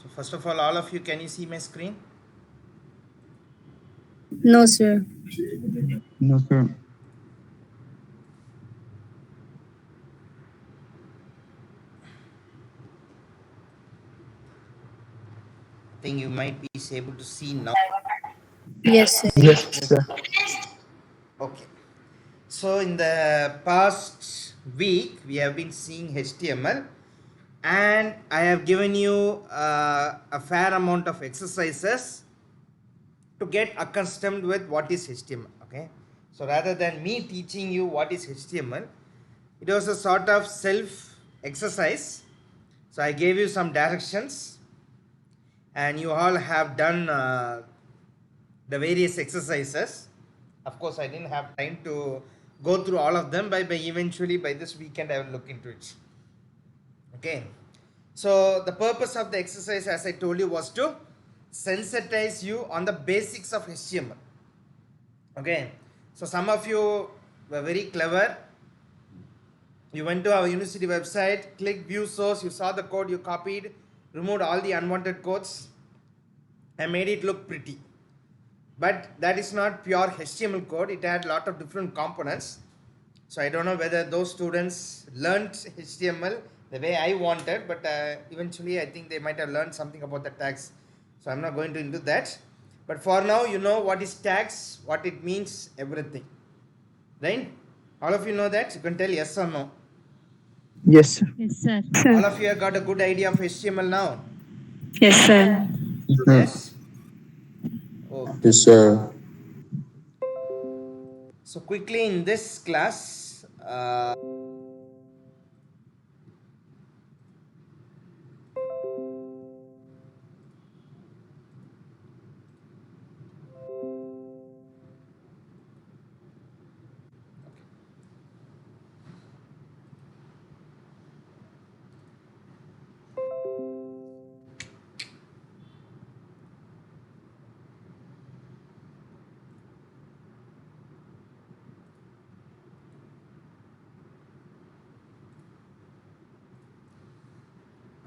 So first of all of you, can you see my screen? No, sir. No, sir. I think you might be able to see now. Yes, sir. Yes, sir. Okay. So in the past week, we have been seeing HTML, and I have given you a fair amount of exercises to get accustomed with what is HTML. Okay. So rather than me teaching you what is HTML, it was a sort of self exercise. So I gave you some directions, and you all have done the various exercises. Of course, I didn't have time to go through all of them, but by eventually by this weekend I will look into it. Okay. So the purpose of the exercise, as I told you, was to sensitize you on the basics of HTML. Okay. So some of you were very clever. You went to our university website, clicked view source, you saw the code, you copied, removed all the unwanted codes, and made it look pretty. But that is not pure HTML code. It had a lot of different components. So I don't know whether those students learned HTML the way I wanted, but eventually I think they might have learned something about the tags. So I'm not going to into that. But for now, you know what is tags, what it means, everything. Right? All of you know that? You can tell yes or no. Yes, sir. Yes, sir. All of you have got a good idea of HTML now. Yes, sir. Yes, sir. Yes? Okay. Yes, sir. So quickly in this class,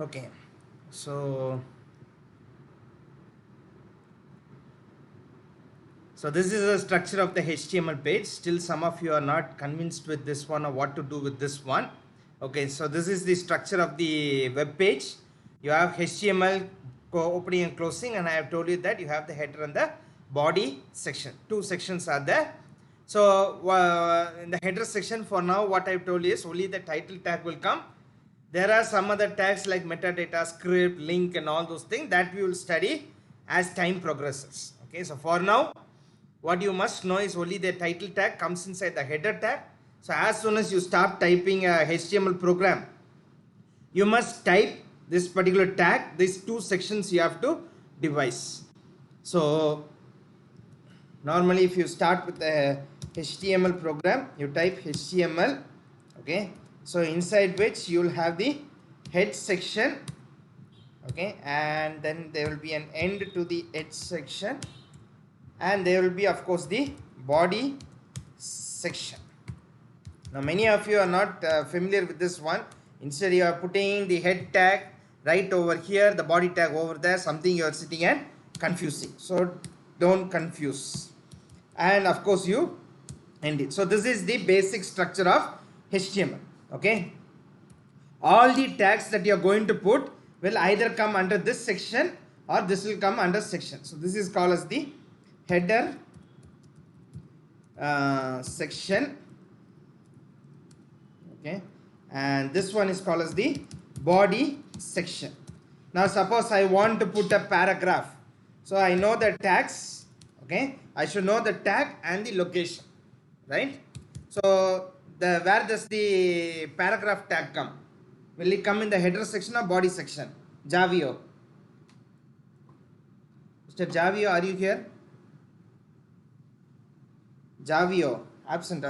okay, so this is the structure of the HTML page. Still some of you are not convinced with this one or what to do with this one. Okay, so this is the structure of the web page. You have HTML opening and closing, and I have told you that you have the header and the body section. Two sections are there. So in the header section, for now what I have told you is only the title tag will come. There are some other tags like metadata, script, link, and all those things that we will study as time progresses. Okay, so for now what you must know is only the title tag comes inside the header tag. So as soon as you start typing a HTML program, you must type this particular tag. These two sections you have to devise. So normally if you start with a HTML program, you type HTML. Okay, so inside which you will have the head section. Okay, and then there will be an end to the edge section, and there will be of course the body section. Now many of you are not familiar with this one. Instead you are putting the head tag right over here, the body tag over there, something you are sitting and confusing. So don't confuse. And of course you end it. So this is the basic structure of HTML. Okay, all the tags that you are going to put will either come under this section or this will come under section. So this is called as the header section. Okay, and this one is called as the body section. Now suppose I want to put a paragraph, so I know the tags. Okay, I should know the tag and the location, right? So where does the paragraph tag come? Will it come in the header section or body section? Javio, Mr. Javio, are you here? Javio, absent.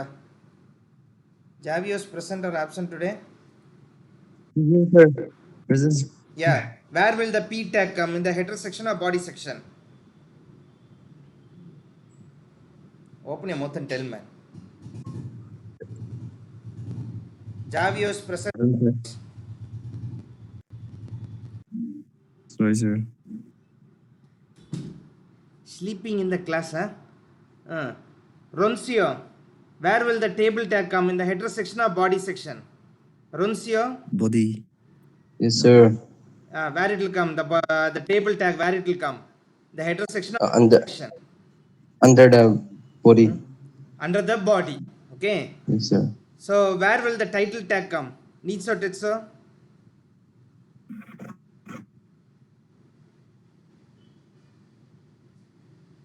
Javio is present or absent today? Yes, sir. Present. Yeah. Where will the P tag come? In the header section or body section? Open your mouth and tell me. Javio is present. Present, sir. Sorry, sir. Sleeping in the class, huh? Roncio, where will the table tag come, in the header section or body section? Roncio, Body. Yes, sir. where it will come, the table tag, where it will come? The header section or Under section? the body. Under the body. Okay. Yes, sir. So where will the title tag come? Needs or Tetsuo?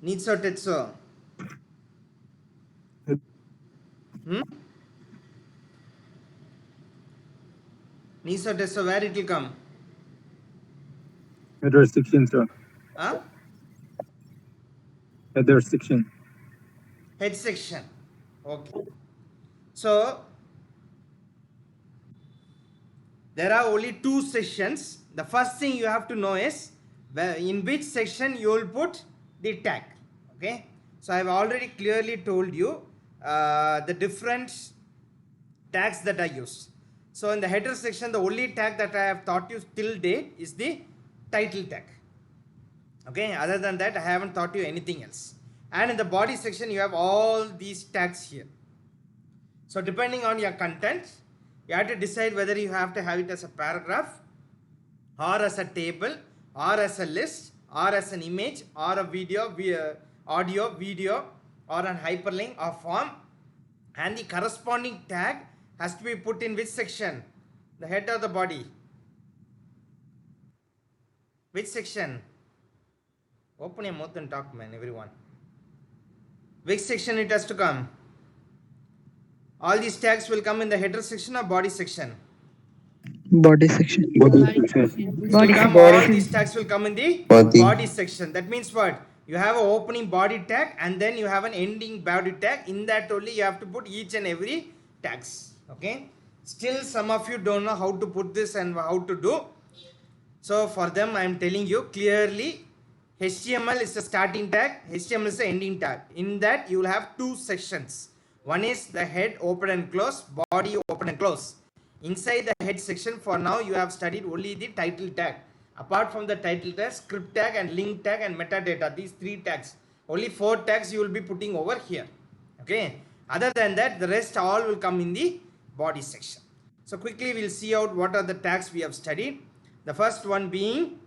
Needs or Tetsuo? Hmm? Needs or Tetsuo, where it will come? Header section, sir. Huh? Header section. Head section. Okay. So there are only two sections. The first thing you have to know is in which section you will put the tag. Okay. So I have already clearly told you the different tags that I use. So in the header section, the only tag that I have taught you till date is the title tag. Okay, other than that I haven't taught you anything else. And in the body section you have all these tags here. So depending on your content, you have to decide whether you have to have it as a paragraph or as a table or as a list or as an image or a video, audio, video, or an hyperlink or form, and the corresponding tag has to be put in which section? The head or the body? Which section? Open your mouth and talk, man, everyone. Which section it has to come? All these tags will come in the header section or body section? Body section. Body section. Body All these tags will come in the Body. body section. That means what? You have an opening body tag and then you have an ending body tag. In that only you have to put each and every tags. Okay. Still some of you don't know how to put this and how to do. So for them I am telling you clearly, HTML is the starting tag, HTML is the ending tag. In that you will have two sections. One is the head open and close, body open and close. Inside the head section, for now you have studied only the title tag. Apart from the title tag, script tag and link tag and metadata, these three tags. Only 4 tags you will be putting over here. Okay. Other than that, the rest all will come in the body section. So quickly we'll see out what are the tags we have studied. The first one being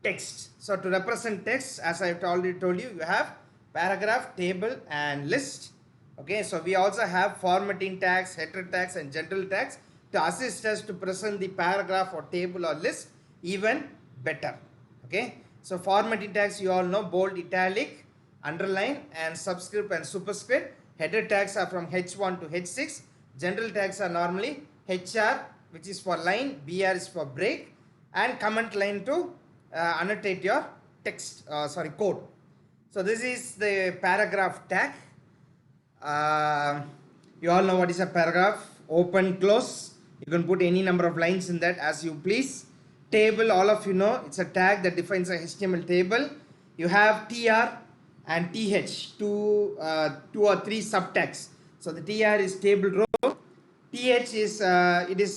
text. So to represent text, as I have already told you, you have paragraph, table and list. Okay, so we also have formatting tags, header tags and general tags to assist us to present the paragraph or table or list even better. Okay, so formatting tags you all know: bold, italic, underline and subscript and superscript. Header tags are from H1 to H6. General tags are normally HR, which is for line, BR is for break, and comment line to annotate your text, code. So this is the paragraph tag. You all know what is a paragraph: open, close. You can put any number of lines in that as you please. Table, all of you know, it's a tag that defines a HTML table. You have TR and TH, two or three subtags. So the TR is table row. TH is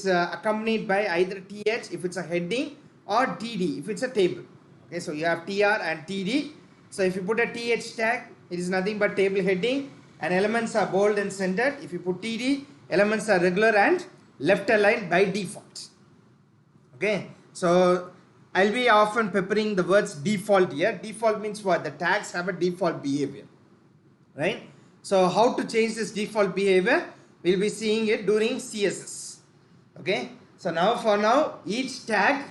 accompanied by either TH if it's a heading or TD if it's a table. Okay, so you have TR and TD. So if you put a TH tag, it is nothing but table heading, and elements are bold and centered. If you put TD, elements are regular and left aligned by default. Okay, so I'll be often peppering the words default here. Default means what? The tags have a default behavior, right? So how to change this default behavior? We'll be seeing it during CSS. Okay, so now for now each tag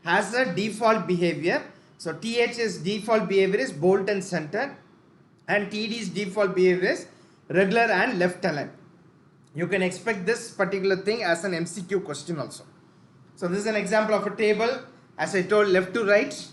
has a default behavior. So TH's default behavior is bold and centered, and TD's default behavior is regular and left aligned. You can expect this particular thing as an MCQ question also. So this is an example of a table, as I told, left to right.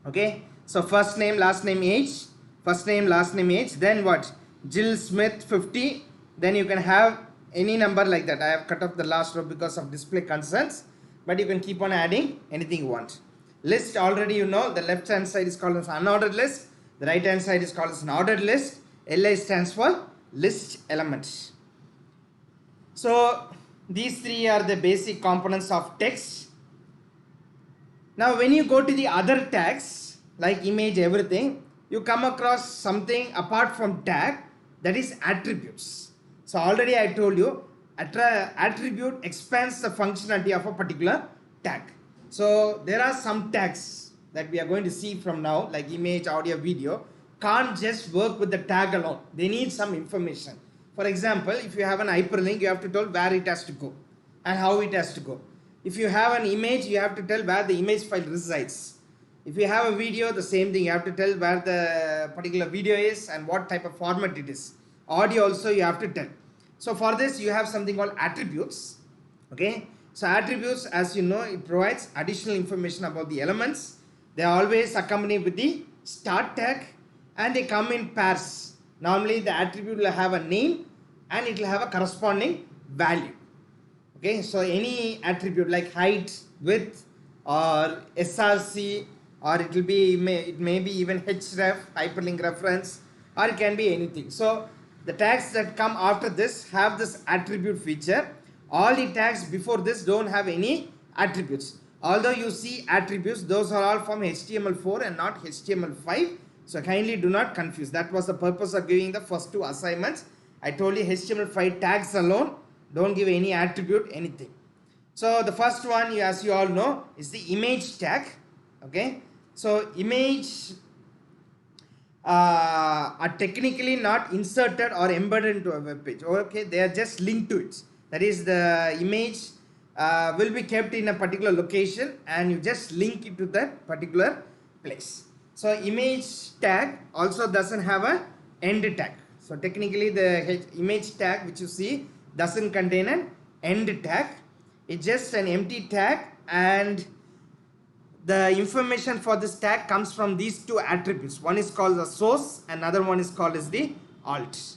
Okay, so first name, last name, age, first name, last name, age, then what? Jill Smith 50. Then you can have any number like that. I have cut off the last row because of display concerns, but you can keep on adding anything you want. List, already you know, the left hand side is called as unordered list, the right hand side is called as an ordered list. LI stands for list elements. So these three are the basic components of text. Now when you go to the other tags like image, everything, you come across something apart from tag, that is attributes. So already I told you attribute expands the functionality of a particular tag. So there are some tags that we are going to see from now, like image, audio, video, can't just work with the tag alone. They need some information. For example, if you have an hyperlink, you have to tell where it has to go and how it has to go. If you have an image, you have to tell where the image file resides. If you have a video, the same thing, you have to tell where the particular video is and what type of format it is. Audio also you have to tell. So for this you have something called attributes. Okay, so attributes, as you know, it provides additional information about the elements. They are always accompanied with the start tag and they come in pairs. Normally the attribute will have a name and it will have a corresponding value. Okay, so any attribute like height, width, or src, or it will be it may be even href, hyperlink reference, or it can be anything. So the tags that come after this have this attribute feature. All the tags before this don't have any attributes. Although you see attributes, those are all from HTML4 and not HTML5. So kindly do not confuse. That was the purpose of giving the first two assignments. I told you HTML5 tags alone, don't give any attribute, anything. So the first one, as you all know, is the image tag. Okay, so image are technically not inserted or embedded into a web page. Okay, they are just linked to it. That is, the image will be kept in a particular location and you just link it to that particular place. So image tag also doesn't have a end tag. So technically the image tag which you see doesn't contain an end tag. It's just an empty tag, and the information for this tag comes from these two attributes. One is called the source, another one is called as the alt.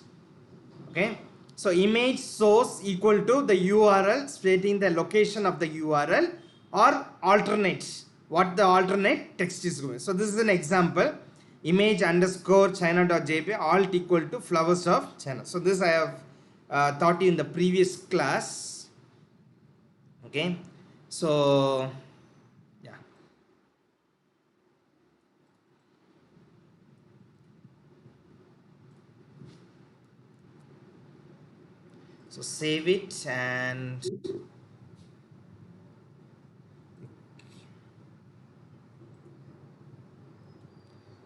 Okay, so image source equal to the URL stating the location of the URL, or alternate what the alternate text is going. So this is an example, image underscore china.jpg alt equal to flowers of China. So this I have taught you in the previous class. Okay, so yeah, so save it and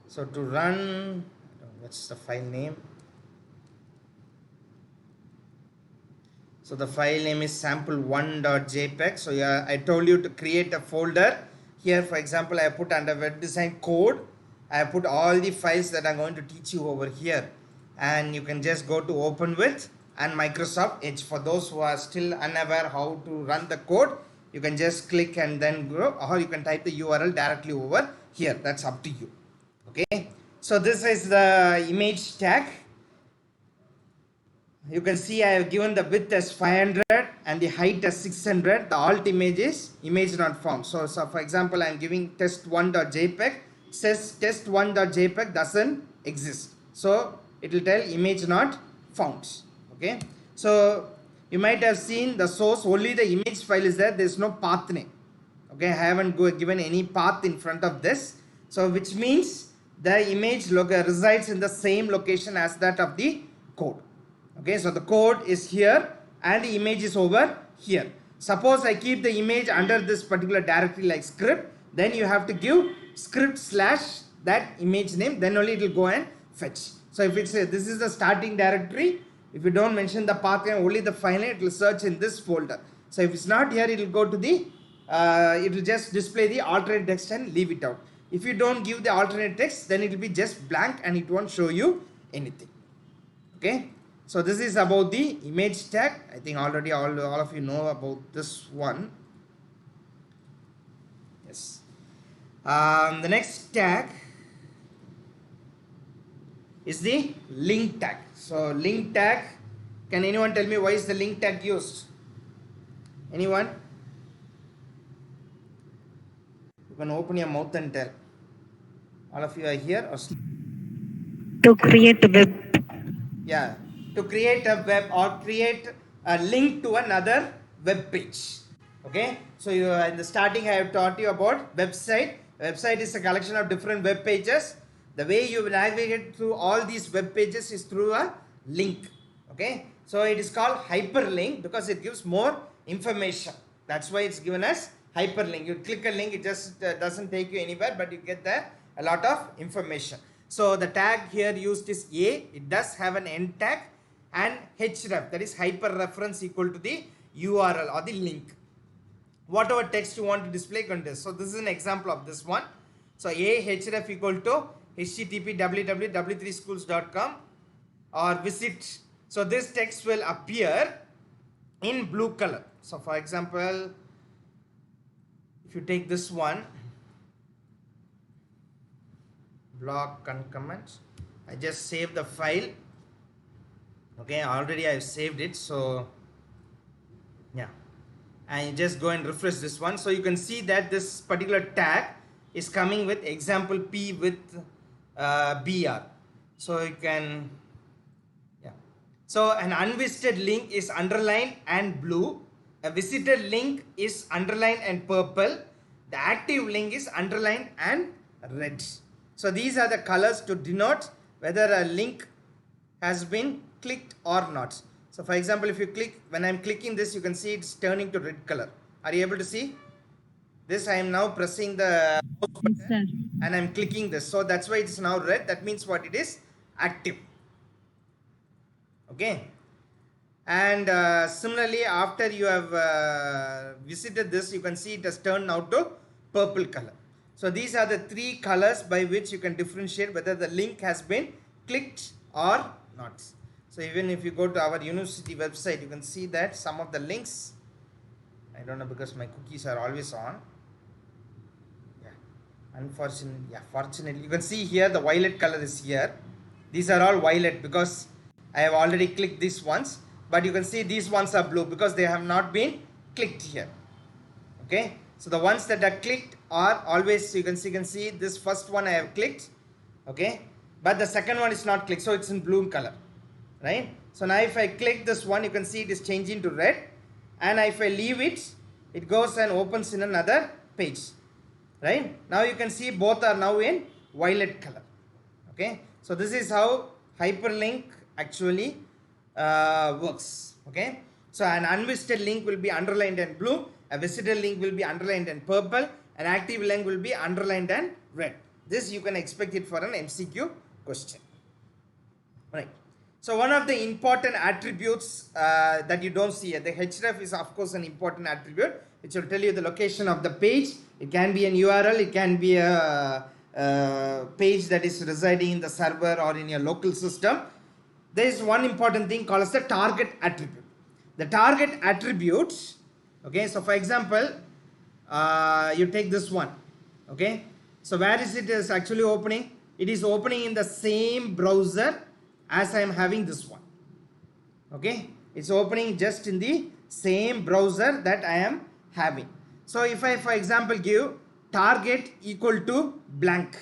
so to run, what's the file name? So the file name is sample1.jpg. So yeah, I told you to create a folder. Here, for example, I put under web design code. I put all the files that I'm going to teach you over here, and you can just go to open with and Microsoft Edge. For those who are still unaware how to run the code, you can just click and then go, or you can type the URL directly over here. That's up to you. Okay, so this is the image tag. You can see I have given the width as 500 and the height as 600. The alt image is image not found. So for example, I am giving test1.jpg. Says test1.jpg doesn't exist. So it will tell image not found. Okay. So you might have seen the source, only the image file is there. There is no path name. Okay, I haven't given any path in front of this. So which means the image resides in the same location as that of the code. Okay, so the code is here and the image is over here. Suppose I keep the image under this particular directory like script, then you have to give script / that image name, then only it will go and fetch. So if it's this is the starting directory, if you don't mention the path name, only the file name, it will search in this folder. So if it's not here, it will go to the it will just display the alternate text and leave it out. If you don't give the alternate text, then it will be just blank and it won't show you anything. Okay, so this is about the image tag. I think already all of you know about this one. Yes. The next tag is the link tag. So link tag, can anyone tell me why is the link tag used? Anyone? You can open your mouth and tell. All of you are here or To create a web. yeah, to create a web or create a link to another web page. Okay, so you, in the starting I have taught you about website. Website is a collection of different web pages. The way you navigate through all these web pages is through a link. Okay, so it is called hyperlink because it gives more information. That's why it's given as hyperlink. You click a link, it just doesn't take you anywhere, but you get there a lot of information. So the tag here used is A. It does have an end tag, and href, that is hyperreference, equal to the URL or the link. Whatever text you want to display contains. So this is an example of this one. So href equal to http www.w3schools.com or visit. So this text will appear in blue color. So for example, if you take this one, block and comments, I just save the file. Okay, already I've saved it. So yeah, and you just go and refresh this one. So you can see that this particular tag is coming with example P with BR. So you can, yeah. So an unvisited link is underlined and blue. A visited link is underlined and purple. The active link is underlined and red. So these are the colors to denote whether a link has been clicked or not. So for example, if you click, when I'm clicking this, you can see it's turning to red color. Are you able to see this? I am now pressing the mouse button and I'm clicking this. So that's why it's now red. That means what? It is active. Okay. And similarly, after you have visited this, you can see it has turned now to purple color. So these are the three colors by which you can differentiate whether the link has been clicked or not. So even if you go to our university website, you can see that some of the links, I don't know because my cookies are always on. Yeah, unfortunately, yeah, fortunately, you can see here the violet color is here. These are all violet because I have already clicked these ones, but you can see these ones are blue because they have not been clicked here. Okay, so the ones that are clicked are always, you can see this first one I have clicked. Okay, but the second one is not clicked, so it's in blue color. Right. So now if I click this one, you can see it is changing to red, and if I leave it, it goes and opens in another page. Right. Now you can see both are now in violet color. Okay. So this is how hyperlink actually works. Okay. So an unvisited link will be underlined and blue, a visited link will be underlined and purple, an active link will be underlined and red. This you can expect it for an MCQ question. Right. So one of the important attributes that you don't see here, the href is of course an important attribute which will tell you the location of the page. It can be an URL, it can be a page that is residing in the server or in your local system. There is one important thing called as the target attribute. The target attributes, okay, so for example, you take this one, okay, so where is it is actually opening? It is opening in the same browser as I am having this one. Okay, it's opening just in the same browser that I am having. So if I, for example, give target equal to blank,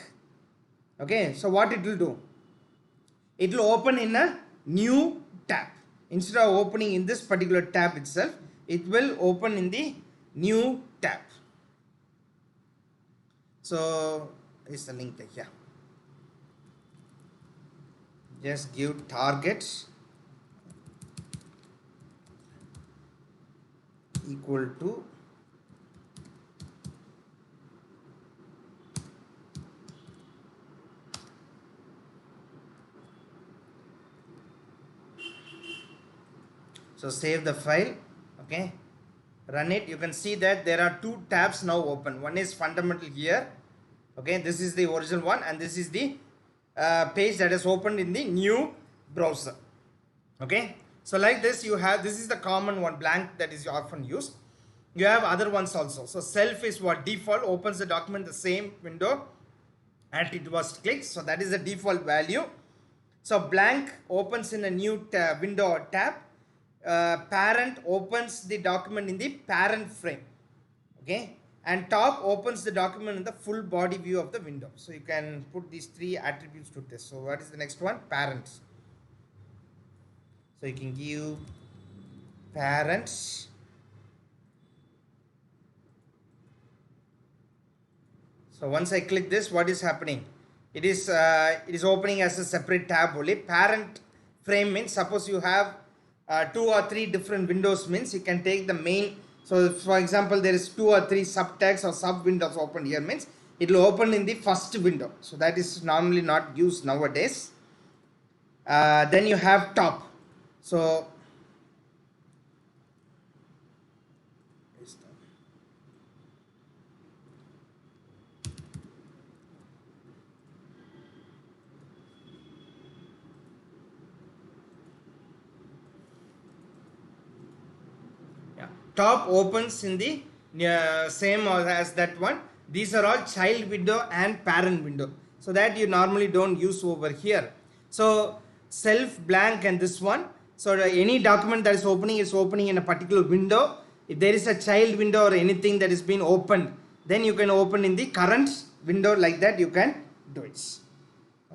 okay, so what it will do? It will open in a new tab. Instead of opening in this particular tab itself, it will open in the new tab. So is the link here. Just give target equal to so save the file, okay, run it. You can see that there are two tabs now open. One is fundamental here, okay, this is the original one, and this is the page that is opened in the new browser. Okay, so like this you have, this is the common one, blank, that is often used. You have other ones also. So self is what? Default, opens the document the same window and it was clicked, so that is the default value. So blank opens in a new window or tab. Parent opens the document in the parent frame, okay, and top opens the document in the full body view of the window. So you can put these three attributes to test. So what is the next one? Parents. So you can give parents So once I click this, what is happening? It is opening as a separate tab only. Parent frame means suppose you have 2 or 3 different windows, means you can take the main. So for example, there is 2 or 3 subtext or sub windows open here, means it will open in the first window. So that is normally not used nowadays. Then you have top. So top opens in the same as that one. These are all child window and parent window, so that you normally don't use over here. So self blank and this one. So any document that is opening in a particular window. If there is a child window or anything that is being opened, then you can open in the current window, like that you can do it.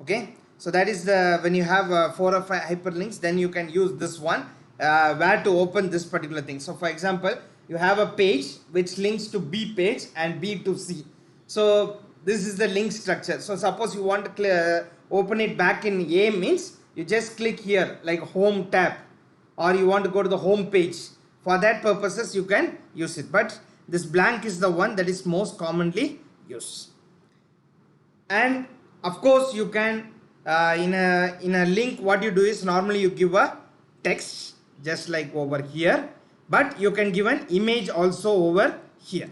Okay, so that is the, when you have 4 or 5 hyperlinks, then you can use this one where to open this particular thing. So for example, you have a page which links to B page and B to C. So this is the link structure. So suppose you want to open it back in A, means you just click here like home tab, or you want to go to the home page. For that purposes you can use it, but this blank is the one that is most commonly used. And of course you can in a link, what you do is normally you give a text just like over here, but you can give an image also over here.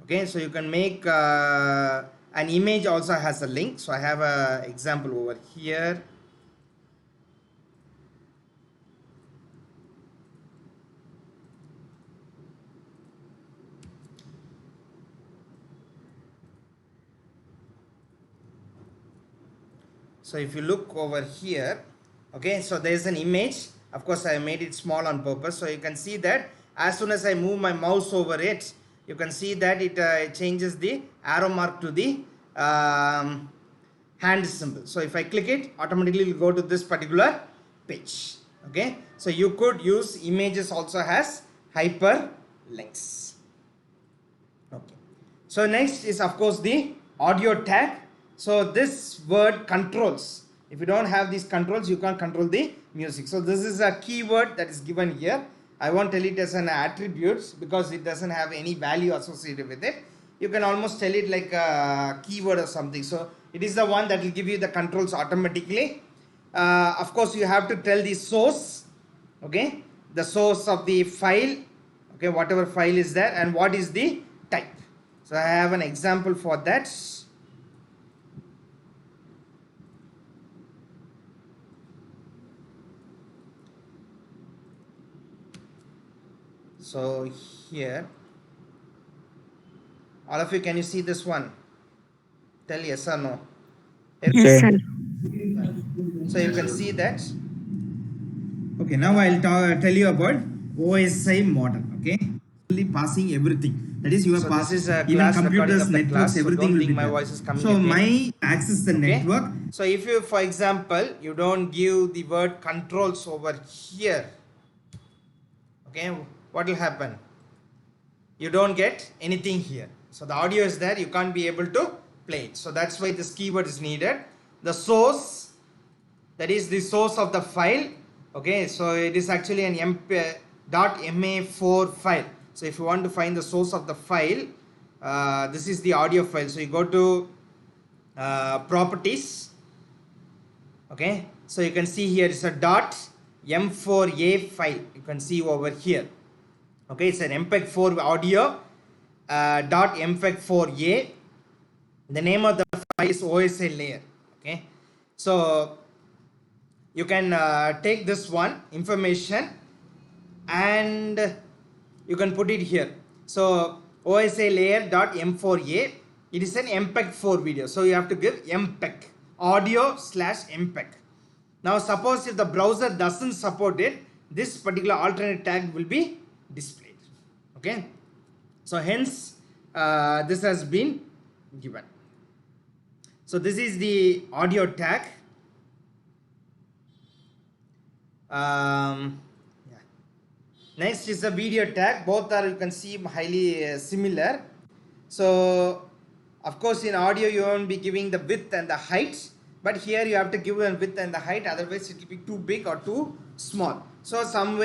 Okay, so you can make an image also has a link. So I have a example over here. So if you look over here, okay, so there is an image. Of course I made it small on purpose, so you can see that as soon as I move my mouse over it, you can see that it changes the arrow mark to the hand symbol. So if I click it, automatically it will go to this particular page. Okay, so you could use images also as hyperlinks. Okay, so next is of course the audio tag. So this word controls. If you don't have these controls, you can't control the music. So this is a keyword that is given here. I won't tell it as an attribute because it doesn't have any value associated with it. You can almost tell it like a keyword or something. So it is the one that will give you the controls automatically. Of course, you have to tell the source. Okay, the source of the file. Okay, whatever file is there, and what is the type. So I have an example for that. So here, all of you, can you see this one? Tell yes or no. Yes, sir. So you can see that. Okay, now I'll tell you about OSI model. Okay, passing everything. That is, you are passing even computers, networks, everything will be my voice is coming. So my access the network. So if you, for example, you don't give the word controls over here, okay, what will happen? You don't get anything here. So the audio is there, you can't be able to play it. So that's why this keyword is needed. The source, that is the source of the file. Okay, so it is actually an .ma4 file. So if you want to find the source of the file, this is the audio file. So you go to properties. Okay, so you can see here is a .m4a file. You can see over here. Okay, it's an MPEG-4 audio .mpeg-4a. The name of the file is OSI layer. Okay, so you can take this one information and you can put it here. So OSI layer .m4a, it is an MPEG-4 video, so you have to give MPEG audio / MPEG. Now suppose if the browser doesn't support it, this particular alternate tag will be displayed. Okay, so hence this has been given. So this is the audio tag. Next is the video tag. Both are, you can see, highly similar. So Of course, in audio you won't be giving the width and the height, but here you have to give a width and the height, otherwise it will be too big or too small. So some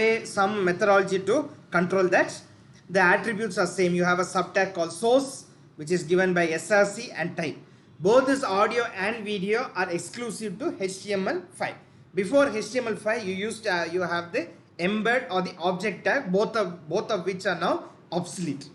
methodology to control that. The attributes are same. You have a subtag called source, which is given by src, and type. Both this audio and video are exclusive to HTML5. Before HTML5, you have the embed or the object tag, both of which are now obsolete.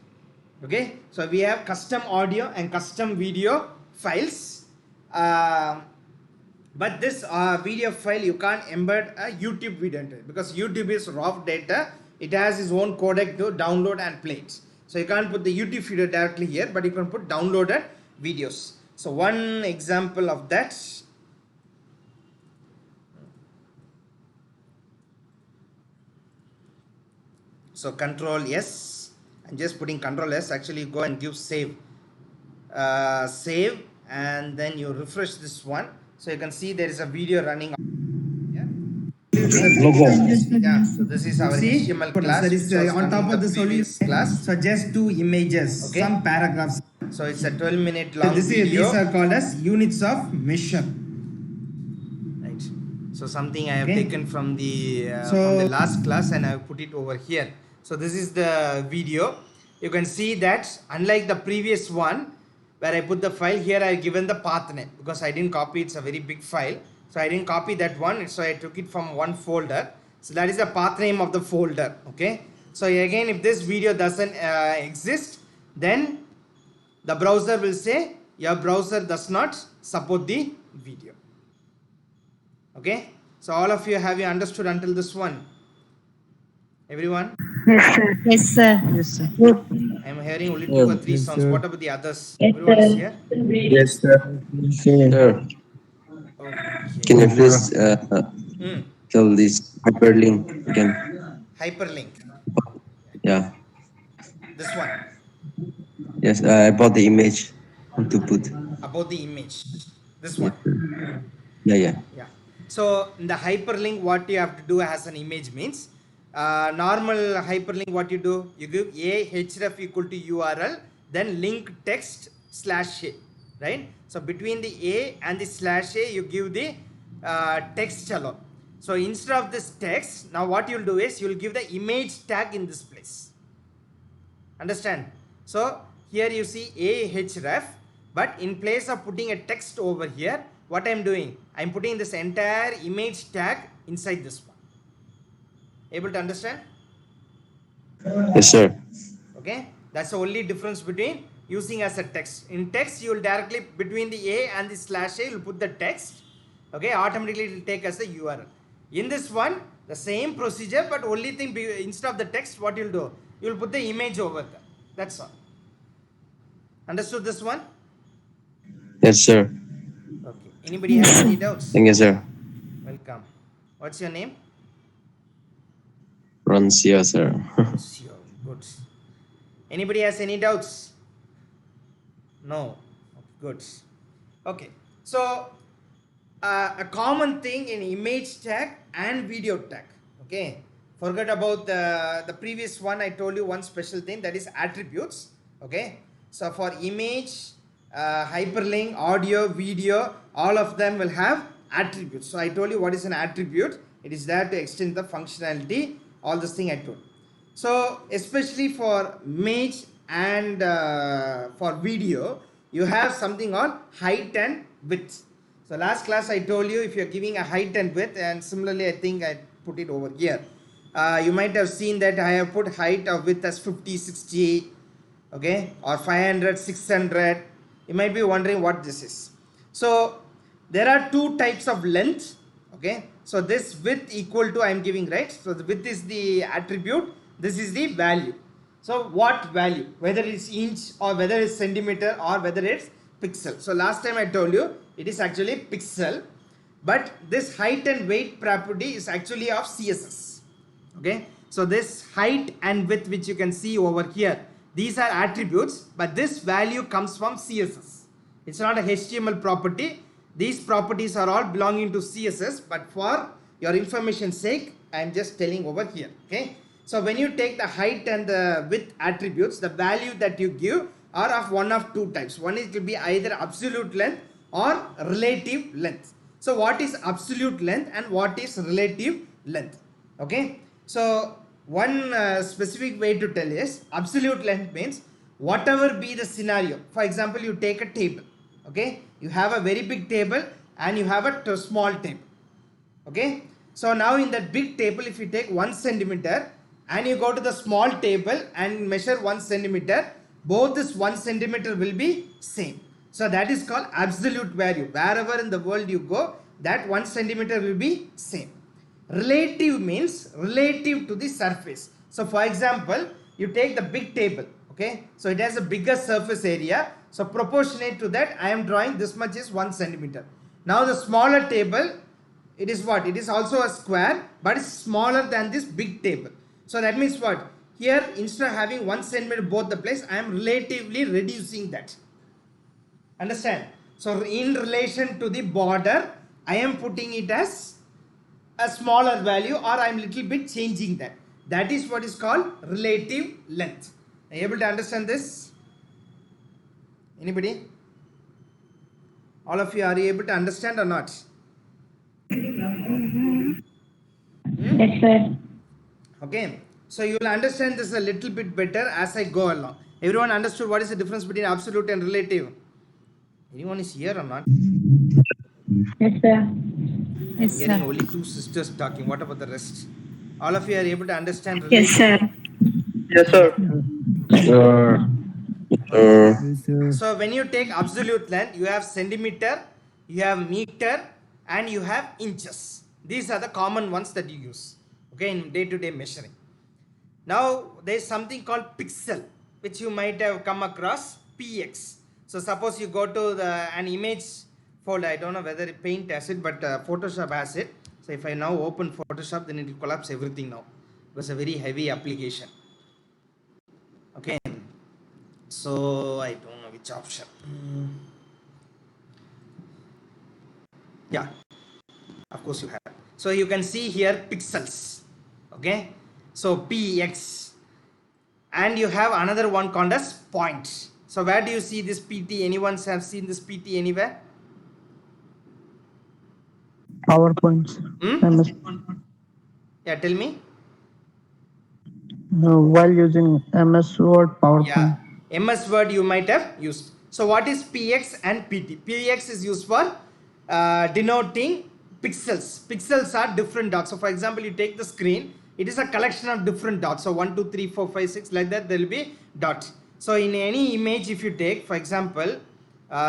Okay, so we have custom audio and custom video files, but this video file you can't embed a YouTube video into it, because YouTube is raw data. It has its own codec to download and play it. So you can't put the YouTube video directly here, but you can put downloaded videos. So one example of that. So Control S, I'm just putting Control S. Actually, go and give save, save, and then you refresh this one. So you can see there is a video running. Yeah, so this is our HTML class. That is on top of the solution class. So just two images, Okay. some paragraphs. So it's a 12-minute long These video. are called as units of measure. Right. So something I have Okay. taken from the So- last class, and I have put it over here. So this is the video. You can see that unlike the previous one where I put the file, here I have given the path name because I didn't copy. It's a very big file, so I didn't copy that one. So I took it from one folder. So that is the path name of the folder. Okay. So again, if this video doesn't exist, then the browser will say your browser does not support the video. Okay, so all of you, have you understood until this one? Everyone? Yes, sir. Yes, sir. Yes, sir. I am hearing only 2 or 3 Yes, sounds. sir. What about the others? Yes, Everyone is sir. here? Yes, sir. Sir, Okay. can you please tell this hyperlink again? Hyperlink. Yeah. This one. Yes, about the image to put. About the image. This one. Yeah, yeah. Yeah. So in the hyperlink, what you have to do as an image means, normal hyperlink, what you do, you give a href equal to URL, then link text /a, right? So between the a and the /a, you give the text alone. So instead of this text, now what you'll do is you'll give the image tag in this place. Understand? So here you see a href, but in place of putting a text over here, what I'm doing, I'm putting this entire image tag inside this one. Able to understand? Yes, sir. Okay, that's the only difference between using as a text. In text, you will directly between the a and the /a, you'll put the text. Okay, automatically it will take as the URL. In this one, the same procedure, but only thing instead of the text, what you'll do, you'll put the image over there. That's all. Understood this one? Yes, sir. Okay. Anybody has any doubts? Thank you, sir. Welcome. What's your name? Roncio, sir. Sure. Good. Anybody has any doubts? No. Good. Okay. So a common thing in image tag and video tag. Okay. Forget about the previous one. I told you one special thing, that is attributes. Okay. So for image, hyperlink, audio, video, all of them will have attributes. So I told you what is an attribute. It is there to extend the functionality. All this thing I told. So especially for image and for video, you have something on height and width. So last class I told you if you are giving a height and width, and similarly I think I put it over here. You might have seen that I have put height or width as 50, 60, okay, or 500, 600. You might be wondering what this is. So there are two types of length. Okay, so this width equal to I am giving, right? So the width is the attribute, this is the value. So what value, whether it's inch or whether it's centimeter or whether it's pixel. So last time I told you it is actually pixel, but this height and weight property is actually of CSS. Okay, so this height and width which you can see over here, these are attributes, but this value comes from CSS. It's not a HTML property. These properties are all belonging to CSS, but for your information's sake, I am just telling over here. Okay, so when you take the height and the width attributes, the value that you give are of one of two types. One is will be either absolute length or relative length. So what is absolute length and what is relative length? Okay, so one specific way to tell is absolute length means whatever be the scenario. For example, you take a table. Okay, you have a very big table and you have a small table. Okay, so now in that big table, if you take 1 centimeter and you go to the small table and measure 1 centimeter, both this 1 centimeter will be same. So that is called absolute value. Wherever in the world you go, that 1 centimeter will be same. Relative means relative to the surface. So for example, you take the big table. Okay, so it has a bigger surface area, so proportionate to that I am drawing this much is 1 centimeter. Now the smaller table, it is what? It is also a square, but it's smaller than this big table. So that means what? Here, instead of having 1 centimeter both the place, I am relatively reducing that. Understand? So in relation to the border, I am putting it as a smaller value, or I am little bit changing that. That is what is called relative length. Are you able to understand this? Anybody? All of you, are you able to understand or not? Yes, sir. Okay, so you will understand this a little bit better as I go along. Everyone understood what is the difference between absolute and relative? Anyone is here or not? Yes, sir. I'm Yes, hearing sir. only two sisters talking. What about the rest? All of you are able to understand Yes, relative? sir. Yes, sir. Sir. So when you take absolute length, you have centimeter, you have meter, and you have inches. These are the common ones that you use, okay, in day-to-day measuring. Now there is something called pixel, which you might have come across, px. So suppose you go to an image folder. I don't know whether Paint has it, but Photoshop has it. So if I now open Photoshop, then it will collapse everything now. It was a very heavy application. Okay, so I don't know which option. Yeah, of course you have. So you can see here pixels. Okay, so px, and you have another one called as point. So where do you see this pt? Anyone have seen this pt anywhere? PowerPoint. MS. Yeah, tell me. While using MS Word, Yeah, PowerPoint. MS Word you might have used. So what is px and pt? Px is used for denoting pixels. Pixels are different dots. So for example, you take the screen, it is a collection of different dots. So 1 2 3 4 5 6, like that there will be dot. So in any image, if you take, for example,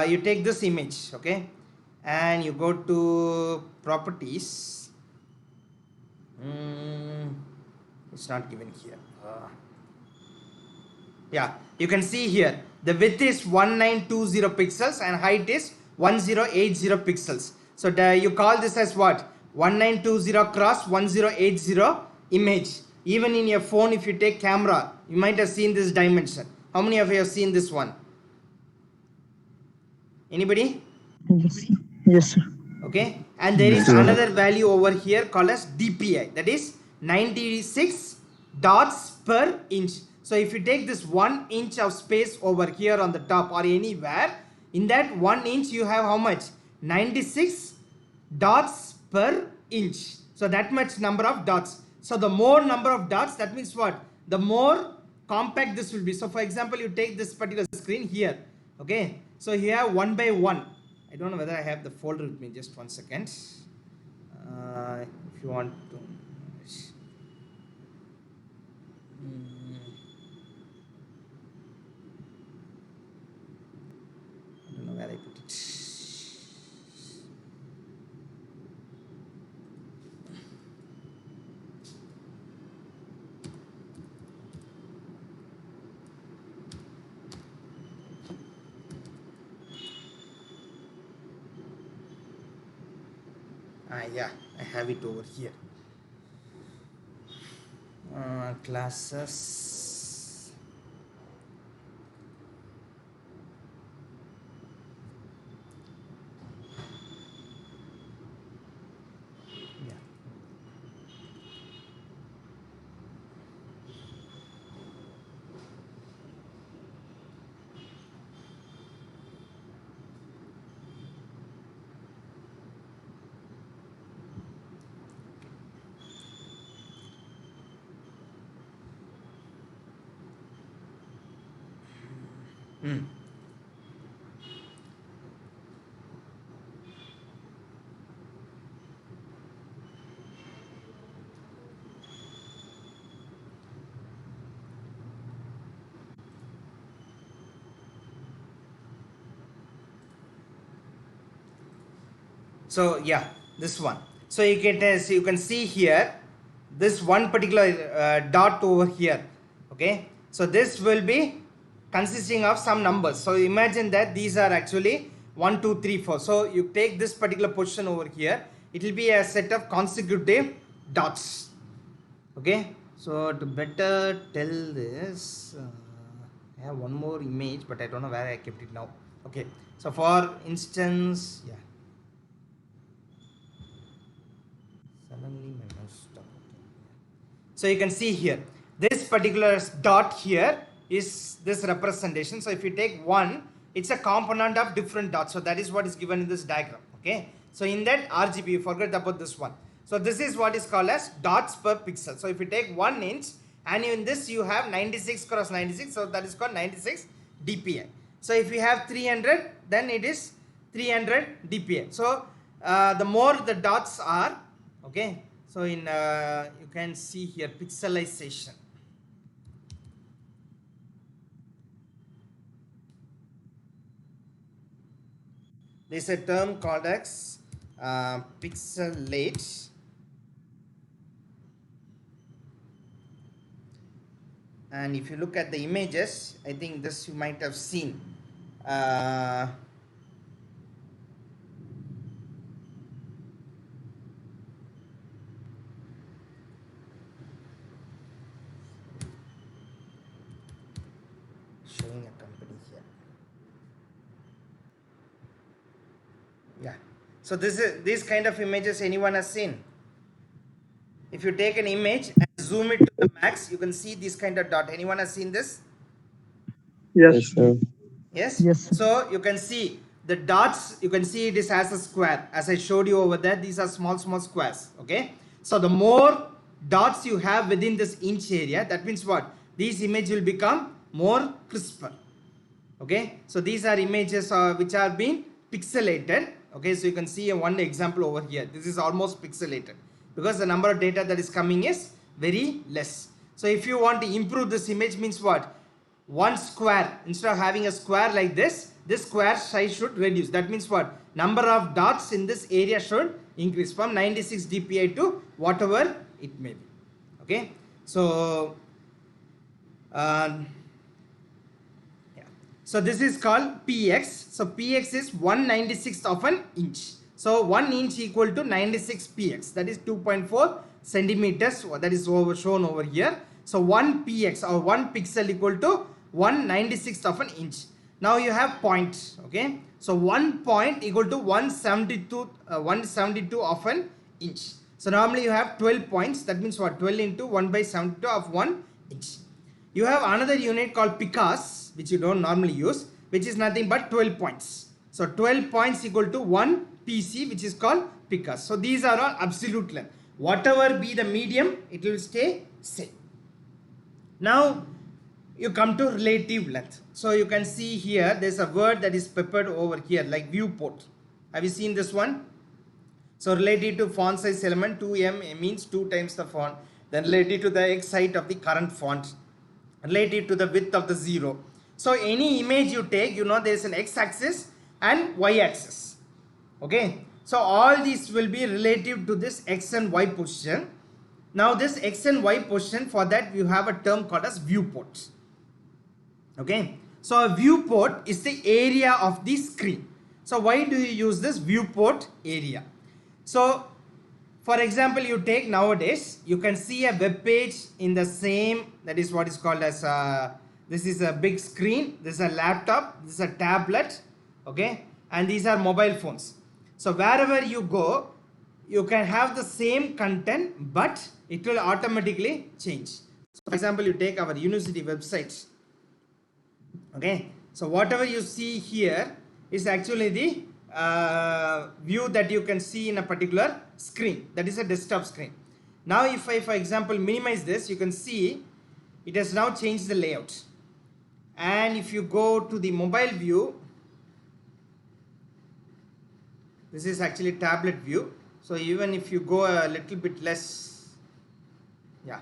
you take this image, okay, and you go to properties. It's not given here. Yeah, you can see here the width is 1920 pixels and height is 1080 pixels. So you call this as what? 1920 cross 1080 image. Even in your phone, if you take camera, you might have seen this dimension. How many of you have seen this one? Anybody? Yes. Yes, sir. Okay, and there is another value over here called as dpi, that is 96 dots per inch. So if you take this 1 inch of space over here on the top or anywhere, in that 1 inch you have how much? 96 dots per inch. So that much number of dots. So the more number of dots, that means what? The more compact this will be. So for example, you take this particular screen here. Okay, so here 1 by 1. I don't know whether I have the folder with me. Just 1 second. If you want to. I don't know where I put it. Yeah, I have it over here. Classes. Yeah. Hmm. So yeah, this one. So you can see here this one particular dot over here. Okay, so this will be consisting of some numbers. So imagine that these are actually 1 2 3 4. So you take this particular position over here, it will be a set of consecutive dots. Okay, so to better tell this, I have one more image, but I don't know where I kept it now. Okay, so for instance, yeah, suddenly my mouse stopped. So you can see here, this particular dot here is this representation. So if you take one, it's a component of different dots. So that is what is given in this diagram. Okay, so in that RGB, you forget about this one. So this is what is called as dots per pixel. So if you take 1 inch, and in this you have 96 cross 96, so that is called 96 dpi. So if you have 300, then it is 300 dpi. So the more the dots are, okay, so in you can see here pixelization. There is a term called as pixelate. And if you look at the images, I think this you might have seen. Showing a company here. Yeah. So these kind of images anyone has seen. If you take an image and zoom it to the max, you can see this kind of dot. Anyone has seen this? Yes. sir. Yes. Yes, sir. So you can see the dots. You can see it is as a square. As I showed you over there, these are small squares. Okay. So the more dots you have within this inch area, that means what? These image will become more crisper. Okay. So these are images which are being pixelated. Okay. So you can see one example over here. This is almost pixelated, because the number of data that is coming is very less. So if you want to improve this image, means what? One square, instead of having a square like this square size should reduce. That means what? Number of dots in this area should increase from 96 dpi to whatever it may be. Okay, so yeah, so this is called px. So px is 1/96th of an inch. So 1 inch equal to 96 px, that is 2.4 centimeters, that is shown over here. So 1 px or 1 pixel equal to 1/96th of an inch. Now you have point. Okay, so 1 point equal to 172 of an inch. So normally you have 12 points. That means what? 12 into 1/72 of 1 inch. You have another unit called picas, which you don't normally use, which is nothing but 12 points. So 12 points equal to 1 PC, which is called picas. So these are all absolute length. Whatever be the medium, it will stay same. Now you come to relative length. So you can see here there's a word that is peppered over here like viewport. Have you seen this one? So relative to font size element, 2m means 2 times the font. Then relative to the x height of the current font, relative to the width of the 0. So any image you take, you know there's an x-axis and y-axis. Okay, so all these will be relative to this x and y position. Now this x and y position, for that you have a term called as viewport. Okay, so a viewport is the area of the screen. So why do you use this viewport area? So for example, you take nowadays, you can see a web page in the same, that is what is called as this is a big screen, this is a laptop, this is a tablet, okay, and these are mobile phones. So wherever you go, you can have the same content, but it will automatically change. So for example, you take our university websites. Okay, so whatever you see here is actually the view that you can see in a particular screen, that is a desktop screen. Now if I, for example, minimize this, you can see it has now changed the layout. And if you go to the mobile view, this is actually tablet view. So even if you go a little bit less, yeah.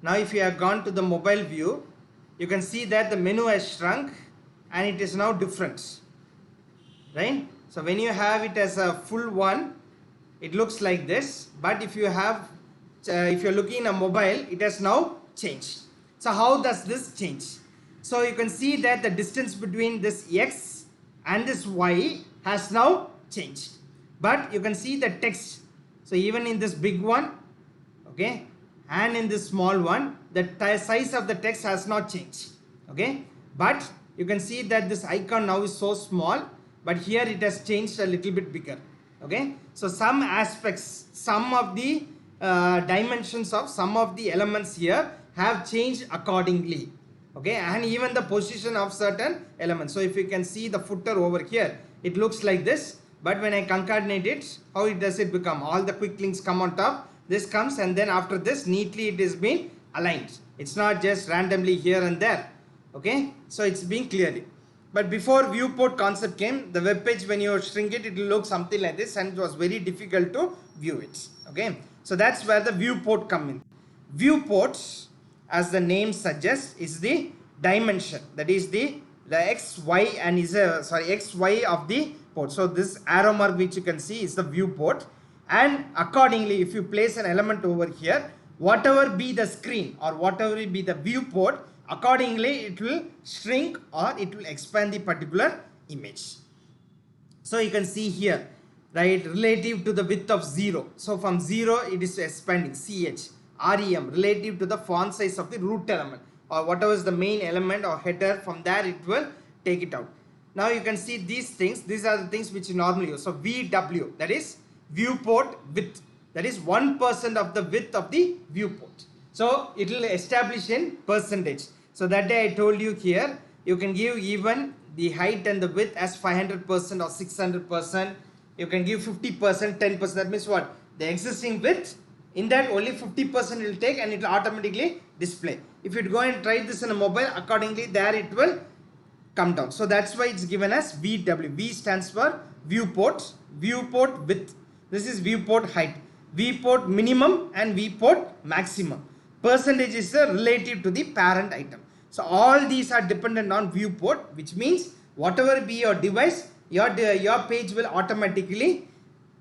Now if you have gone to the mobile view, you can see that the menu has shrunk and it is now different, right? So when you have it as a full one, it looks like this. But if you have, if you're looking at a mobile, it has now changed. So how does this change? So you can see that the distance between this X and this Y has now changed. But you can see the text. So even in this big one, okay, and in this small one, the size of the text has not changed, okay. But you can see that this icon now is so small, but here it has changed a little bit bigger, okay. So some aspects, some of the dimensions of some of the elements here have changed accordingly, okay, and even the position of certain elements. So if you can see the footer over here, it looks like this, but when I concatenate it, how does it become? All the quick links come on top, this comes, and then after this neatly it is being aligned. It's not just randomly here and there, okay. So it's being clearly. But before viewport concept came, the web page, when you shrink it, it will look something like this, and it was very difficult to view it, okay. So that's where the viewport come in. Viewport, as the name suggests, is the dimension, that is the x, y, and is a x, y of the port. So this arrow mark which you can see is the viewport, and accordingly if you place an element over here, whatever be the screen or whatever be the viewport, accordingly it will shrink or it will expand the particular image. So you can see here, right, relative to the width of 0. So from 0 it is expanding, ch, rem, relative to the font size of the root element or whatever is the main element or header, from there it will take it out. Now you can see these things, these are the things which you normally use. So VW, that is viewport width, that is 1% of the width of the viewport. So it will establish in percentage. So that day I told you here, you can give even the height and the width as 500% or 600%. You can give 50%, 10%. That means what? The existing width, in that only 50% will take and it will automatically display. If you go and try this in a mobile, accordingly there it will come down. So that's why it's given as VW. V stands for viewport, viewport width. This is viewport height, viewport minimum and viewport maximum. Percentage is relative to the parent item. So all these are dependent on viewport, which means whatever be your device, your page will automatically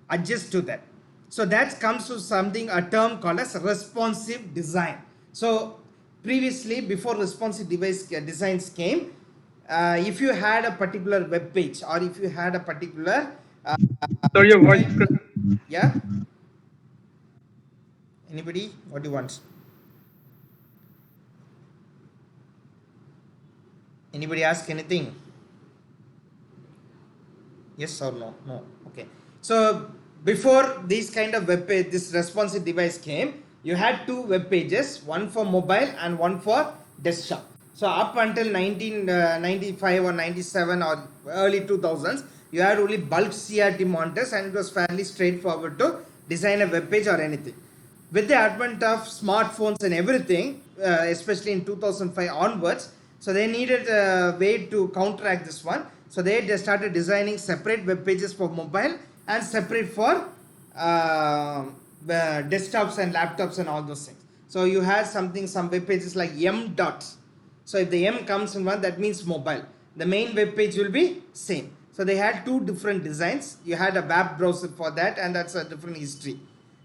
adjust to that. So that comes to something, a term called as responsive design. So previously, before responsive device designs came, if you had a particular web page or if you had a particular So your voice. yeah, anybody, what do you want? Anybody ask anything? Yes or no? No. Okay. So before this kind of web page, this responsive device came, you had two web pages, one for mobile and one for desktop. So up until 1995 or 97 or early 2000s, you had only bulk CRT monitors and it was fairly straightforward to design a web page or anything. With the advent of smartphones and everything, especially in 2005 onwards, so they needed a way to counteract this one. So they started designing separate web pages for mobile and separate for desktops and laptops and all those things. So you had some web pages like M dot. So if the M comes in one, that means mobile. The main web page will be same. So they had two different designs. You had a web browser for that, and that's a different history.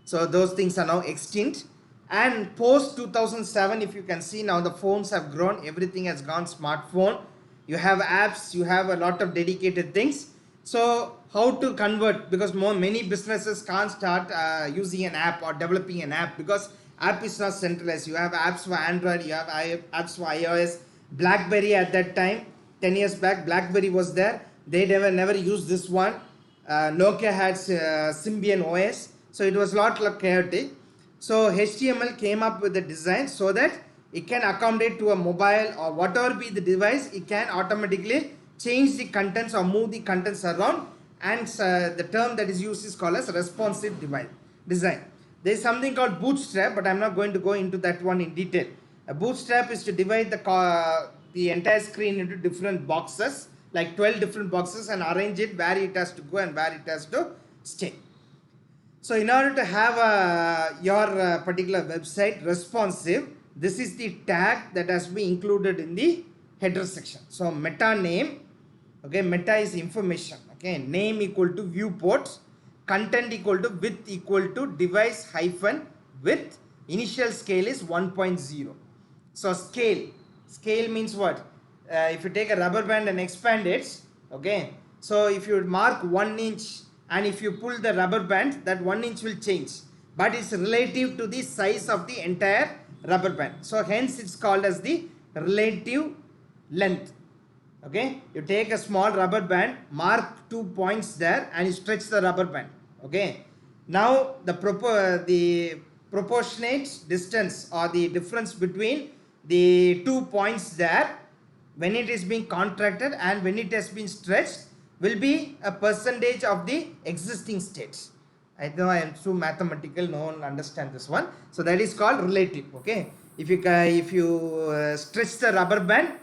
So those things are now extinct. And post 2007, if you can see now, the phones have grown. Everything has gone smartphone. You have apps. You have a lot of dedicated things. So how to convert? Because many businesses can't start using an app or developing an app because app is not centralized. You have apps for Android. You have apps for iOS. BlackBerry at that time, 10 years back, BlackBerry was there. They never used this one. Nokia had Symbian OS. So it was a lot chaotic. So HTML came up with the design so that it can accommodate to a mobile or whatever be the device. It can automatically change the contents or move the contents around, and the term that is used is called as responsive design. There is something called Bootstrap, but I am not going to go into that one in detail. A bootstrap is to divide the entire screen into different boxes, like 12 different boxes, and arrange it where it has to go and where it has to stay. So in order to have your particular website responsive, this is the tag that has been included in the header section. So meta name, okay, meta is information, okay, name equal to viewport, content equal to width equal to device hyphen width, initial scale is 1.0. So scale means what? If you take a rubber band and expand it, okay, so if you mark 1 inch and if you pull the rubber band, that 1 inch will change, but it's relative to the size of the entire rubber band. So hence it's called as the relative length. Okay, you take a small rubber band, mark 2 points there and you stretch the rubber band. Okay, now the proportionate distance or the difference between the 2 points there, when it is being contracted and when it has been stretched, will be a percentage of the existing states. I know I am too mathematical, no one understand this one. So that is called relative. Okay, if you stretch the rubber band,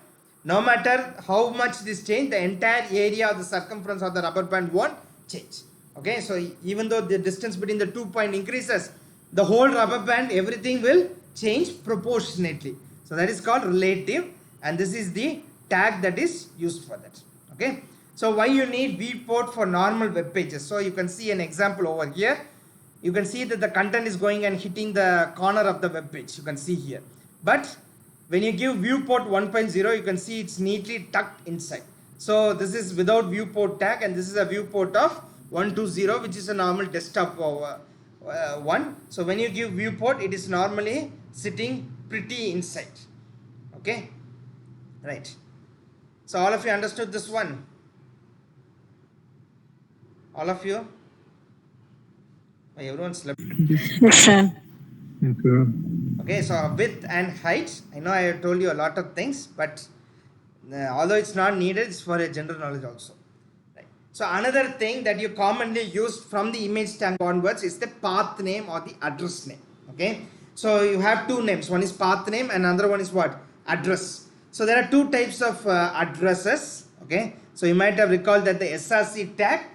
no matter how much this change, the entire area of the circumference of the rubber band won't change. Okay, so even though the distance between the 2 point increases, the whole rubber band, everything will change proportionately. So that is called relative, and this is the tag that is used for that. Okay, so why you need viewport for normal web pages? So you can see an example over here. You can see that the content is going and hitting the corner of the web page. You can see here, but when you give viewport 1.0, you can see it's neatly tucked inside. So this is without viewport tag, and this is a viewport of 120, which is a normal desktop one. So when you give viewport, it is normally sitting pretty inside. Okay, right. So all of you understood this one? All of you? Everyone slept. Yes, sir. Okay. Okay, so width and height. I know I have told you a lot of things, but although it's not needed, it's for a general knowledge also. Right. So another thing that you commonly use from the image tag onwards is the path name or the address name. Okay, so you have two names. One is path name and another one is what? Address. So there are two types of addresses. Okay, so you might have recalled that the src tag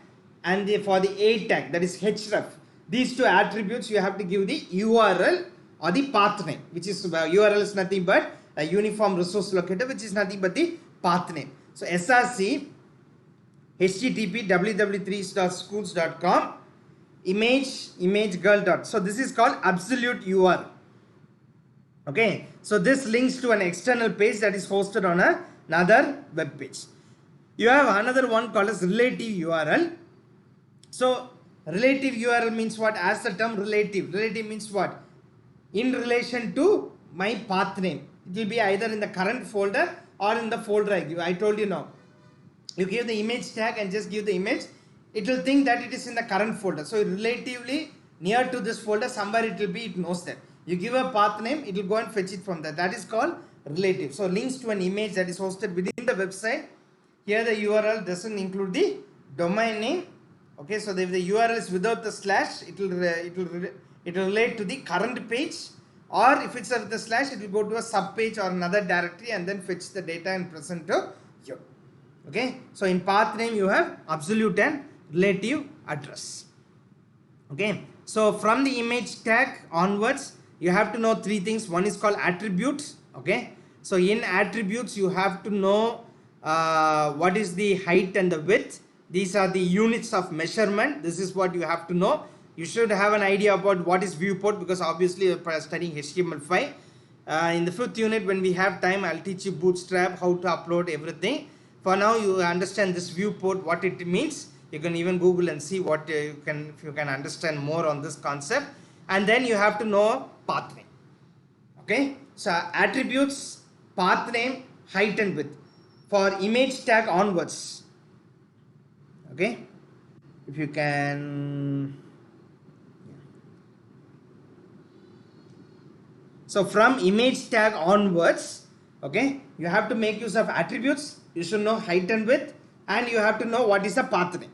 and for the a tag, that is href. These two attributes you have to give the URL or the path name, which is URL is nothing but a uniform resource locator, which is nothing but the path name. So src http www3.schools.com image girl. So this is called absolute URL. Okay, so this links to an external page that is hosted on another web page. You have another one called as relative URL. So relative URL means what? As the term relative means what? In relation to my path name. It will be either in the current folder or in the folder I give. I told you now. You give the image tag and just give the image. It will think that it is in the current folder. So relatively near to this folder, somewhere it will be, it knows that. You give a path name, it will go and fetch it from there. That is called relative. So links to an image that is hosted within the website. Here the URL doesn't include the domain name. Okay, so if the URL is without the slash, it will relate to the current page, or if it's with the slash, it will go to a sub page or another directory and then fetch the data and present to you. Okay, so in path name you have absolute and relative address. Okay, so from the image tag onwards, you have to know three things. One is called attributes. Okay, so in attributes you have to know what is the height and the width. These are the units of measurement. This is what you have to know. You should have an idea about what is viewport, because obviously you are studying HTML5. In the 5th unit, when we have time, I'll teach you Bootstrap, how to upload everything. For now, you understand this viewport, what it means. You can even Google and see what if you can understand more on this concept. And then you have to know path name. Okay, so attributes, path name, height and width. For image tag onwards. Okay, if you can. So from image tag onwards, okay, you have to make use of attributes. You should know height and width, and you have to know what is the path name.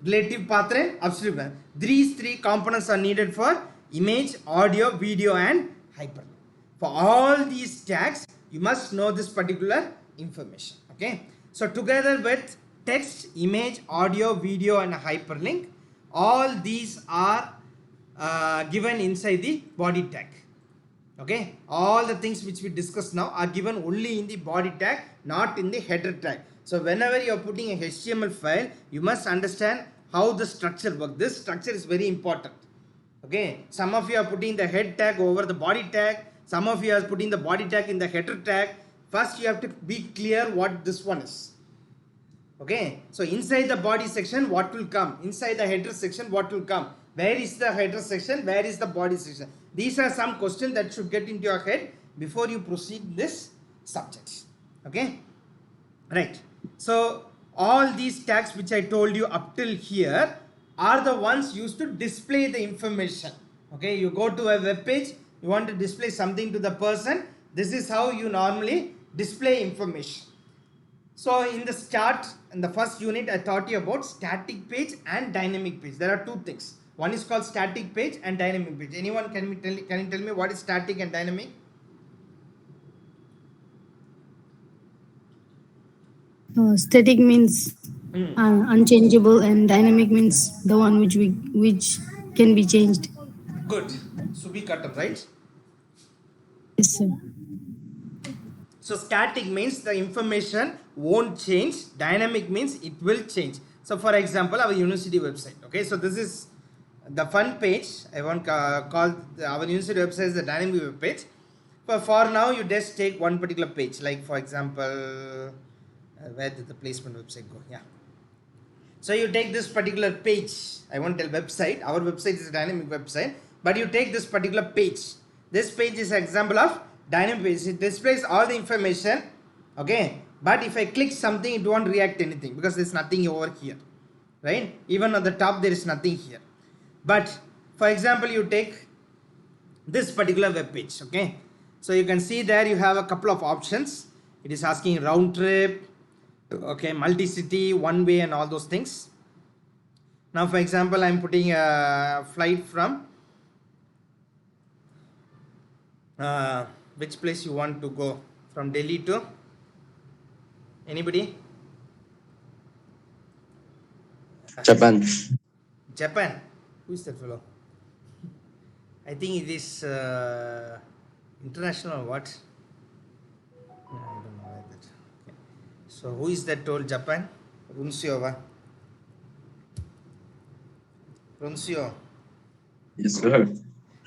Relative path name, absolute path name. These three components are needed for image, audio, video and hyperlink. For all these tags, you must know this particular information. Okay. So together with text, image, audio, video, and a hyperlink, all these are given inside the body tag. Okay, all the things which we discussed now are given only in the body tag, not in the header tag. So whenever you are putting a HTML file, you must understand how the structure works. This structure is very important. Okay, some of you are putting the head tag over the body tag, some of you are putting the body tag in the header tag. First you have to be clear what this one is. Okay, so inside the body section what will come, inside the header section what will come, where is the header section, where is the body section. These are some questions that should get into your head before you proceed in this subject. Okay, right. So all these tags which I told you up till here are the ones used to display the information. Okay, you go to a web page, you want to display something to the person, this is how you normally display information. So in this chart, in the first unit, I taught you about static page and dynamic page. There are two things. One is called static page and dynamic page. Anyone can you tell me what is static and dynamic? Static means unchangeable, and dynamic means the one which can be changed. Good. Subi Kattam, right? Yes, sir. So static means the information won't change. Dynamic means it will change. So for example, our university website. Okay, so this is the fun page. I won't call our university website is the dynamic web page. But for now, you just take one particular page. Like for example, where did the placement website go? Yeah. So you take this particular page. I won't tell website. Our website is a dynamic website. But you take this particular page. This page is an example of dynamic page. It displays all the information. Okay. But if I click something, it won't react anything because there's nothing over here. Right? Even on the top, there is nothing here. But for example, you take this particular web page. Okay. So you can see there you have a couple of options. It is asking round trip, okay, multi-city, one way, and all those things. Now for example, I'm putting a flight from which place you want to go, from Delhi to anybody? Japan. Japan. Who is that fellow? I think it is international or what? No, I don't know like that. Okay. So who is that told Japan? Runsio va? Runsio. Yes, sir.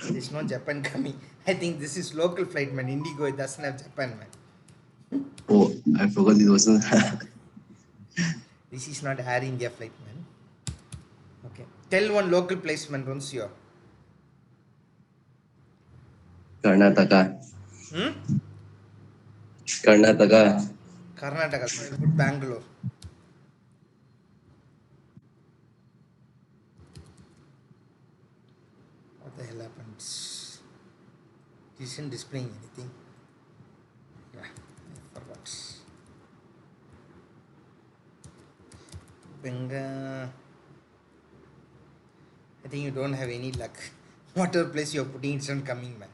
There is no Japan coming. I think this is local flight, man. Indigo, it doesn't have Japan, man. Oh, I forgot it wasn't. This is not Air India flight, man. Okay. Tell one local place, man, Runsio. Karnataka. Hmm? Karnataka. Karnataka. So I put Bangalore. What the hell happened? It isn't displaying anything. Yeah, I forgot. Benga. I think you don't have any luck. Whatever place you're putting, it's not coming, man.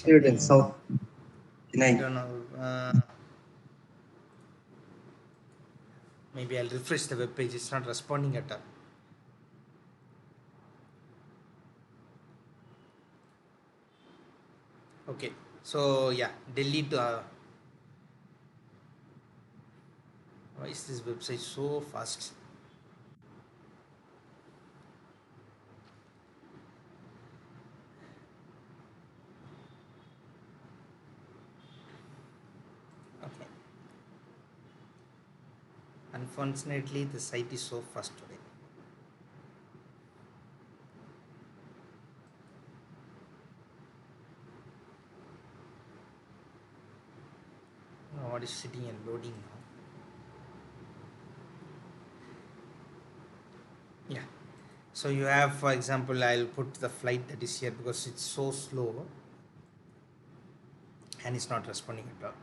Here then, South. I don't know. Maybe I'll refresh the web page. It's not responding at all. Okay. So yeah, Delhi to. Why is this website so fast? Okay. Unfortunately, the site is so fast today. Now what is sitting and loading now? Yeah. So you have, for example, I'll put the flight that is here because it's so slow and it's not responding at all.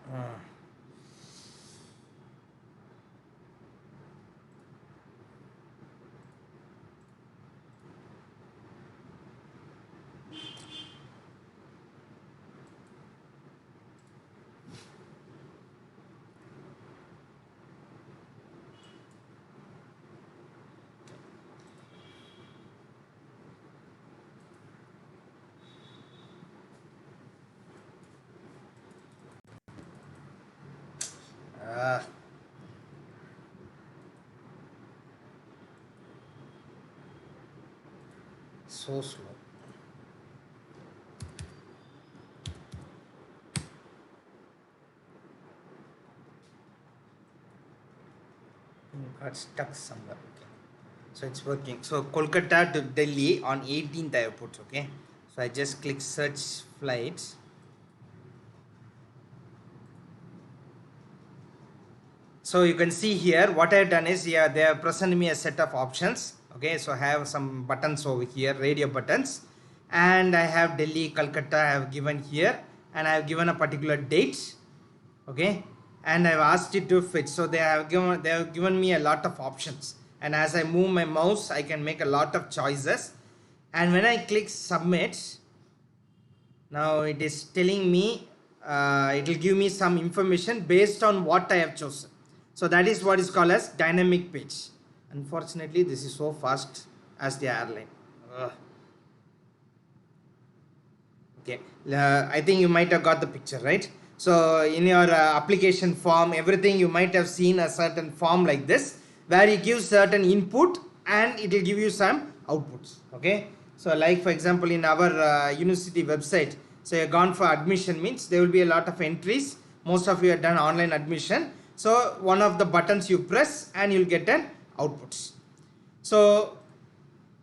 so slow. Got stuck somewhere. Okay. So it's working. So Kolkata to Delhi on 18th I have put. Okay. So I just click search flights. So you can see here what I have done is here they have presented me a set of options. Okay, so I have some buttons over here, radio buttons, and I have Delhi, Calcutta I have given here, and I have given a particular date. Okay, and I have asked it to fit. So they have given me a lot of options, and as I move my mouse I can make a lot of choices. And when I click submit, now it is telling me it will give me some information based on what I have chosen. So that is what is called as dynamic page. Unfortunately, this is so fast as the airline. Okay, I think you might have got the picture, right? So in your application form, everything you might have seen a certain form like this, where you give certain input and it will give you some outputs. Okay, so like for example in our university website, so you're gone for admission means there will be a lot of entries. Most of you have done online admission. So one of the buttons you press and you'll get an outputs. So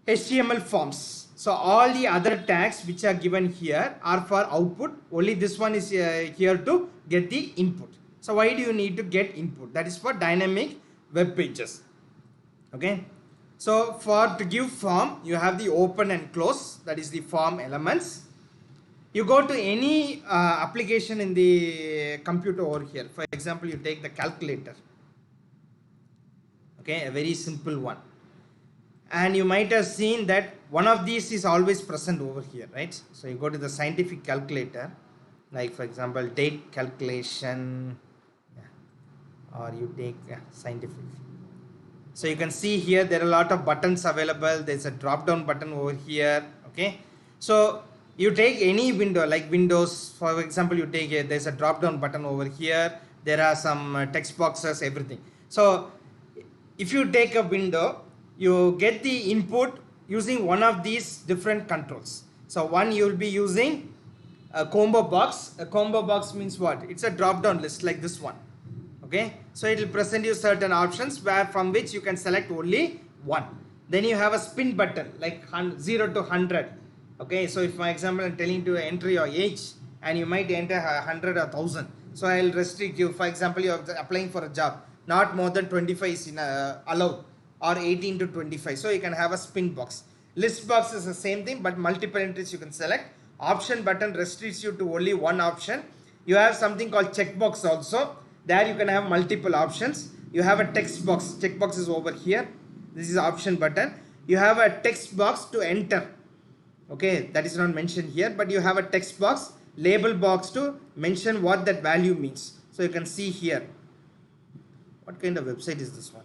HTML forms. So all the other tags which are given here are for output. Only this one is here to get the input. So why do you need to get input? That is for dynamic web pages. Okay. So to give form, you have the open and close. That is the form elements. You go to any application in the computer over here. For example, you take the calculator. Okay, a very simple one. And you might have seen that one of these is always present over here, right? So you go to the scientific calculator, like for example, date calculation, or you take scientific. So you can see here there are a lot of buttons available. There's a drop down button over here. Okay, so you take any window like Windows, for example, you take there's a drop down button over here. There are some text boxes, everything. So if you take a window, you get the input using one of these different controls. So one you will be using a combo box. A combo box means what? It's a drop down list like this one. Okay, so it will present you certain options from which you can select only one. Then you have a spin button like 0 to 100. Okay, so if for example I'm telling you to enter your age and you might enter 100 or 1000, so I'll restrict you. For example, you are applying for a job, not more than 25 is allowed, or 18 to 25. So you can have a spin box. List box is the same thing, but multiple entries you can select. Option button restricts you to only one option. You have something called checkbox also. There you can have multiple options. You have a text box. Checkbox is over here. This is option button. You have a text box to enter. Okay, that is not mentioned here, but you have a text box, label box to mention what that value means. So you can see here. What kind of website is this one?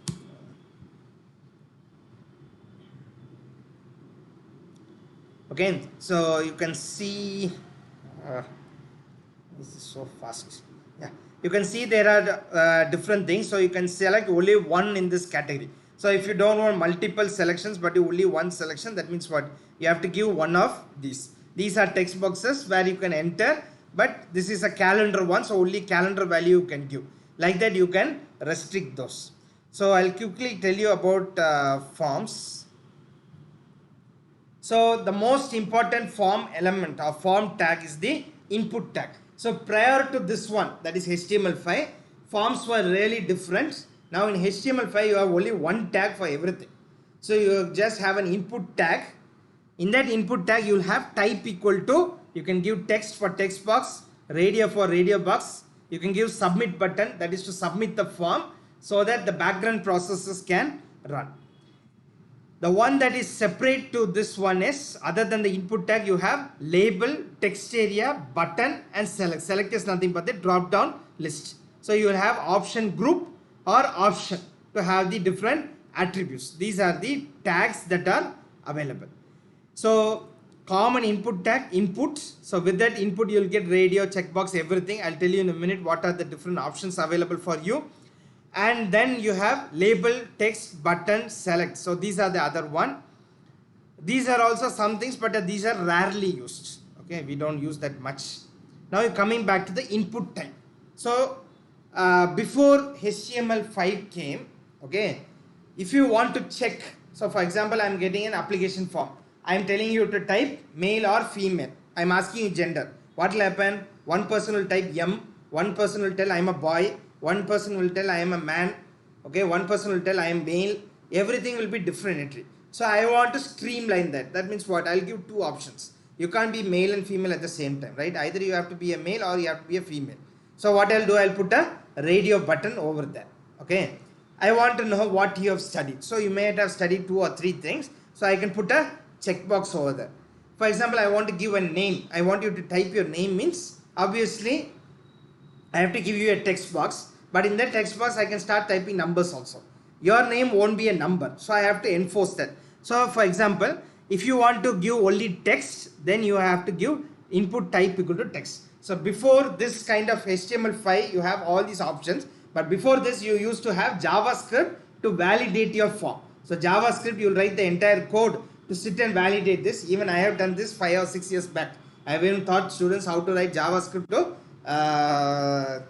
Okay, so you can see this is so fast. Yeah, you can see there are different things. So you can select only one in this category. So if you don't want multiple selections but you only one selection, that means what? You have to give one of these. These are text boxes where you can enter, but this is a calendar one, so only calendar value you can give. Like that you can restrict those. So I'll quickly tell you about forms. So the most important form element or form tag is the input tag. So prior to this one, that is HTML5, forms were really different. Now in HTML5 you have only one tag for everything. So you just have an input tag. In that input tag you will have type equal to, you can give text for text box, radio for radio box. You can give submit button, that is to submit the form so that the background processes can run. The one that is separate to this one is, other than the input tag, you have label, text area, button and select. Select is nothing but the drop down list. So you will have option group or option to have the different attributes. These are the tags that are available. So common input tag, input. So with that input you will get radio, checkbox, everything. I'll tell you in a minute what are the different options available for you. And then you have label, text, button, select. So these are the other one. These are also some things, but these are rarely used. Okay, we don't use that much. Now coming back to the input type. So before HTML5 came, okay, if you want to check, so for example, I am getting an application form. I am telling you to type male or female. I am asking you gender. What will happen? One person will type M, one person will tell I am a boy, one person will tell I am a man, okay, one person will tell I am male. Everything will be different entry. So I want to streamline that. That means what? I'll give two options. You can't be male and female at the same time, right? Either you have to be a male or you have to be a female. So what I'll do, I'll put a radio button over there. Okay. I want to know what you have studied. So you may have studied 2 or 3 things. So I can put a checkbox over there. For example, I want to give a name. I want you to type your name means obviously I have to give you a text box. But in that text box, I can start typing numbers also. Your name won't be a number. So I have to enforce that. So for example, if you want to give only text, then you have to give input type equal to text. So before this kind of HTML5, you have all these options. But before this, you used to have JavaScript to validate your form. So JavaScript, you'll write the entire code to sit and validate this. Even I have done this 5 or 6 years back. I have even taught students how to write JavaScript to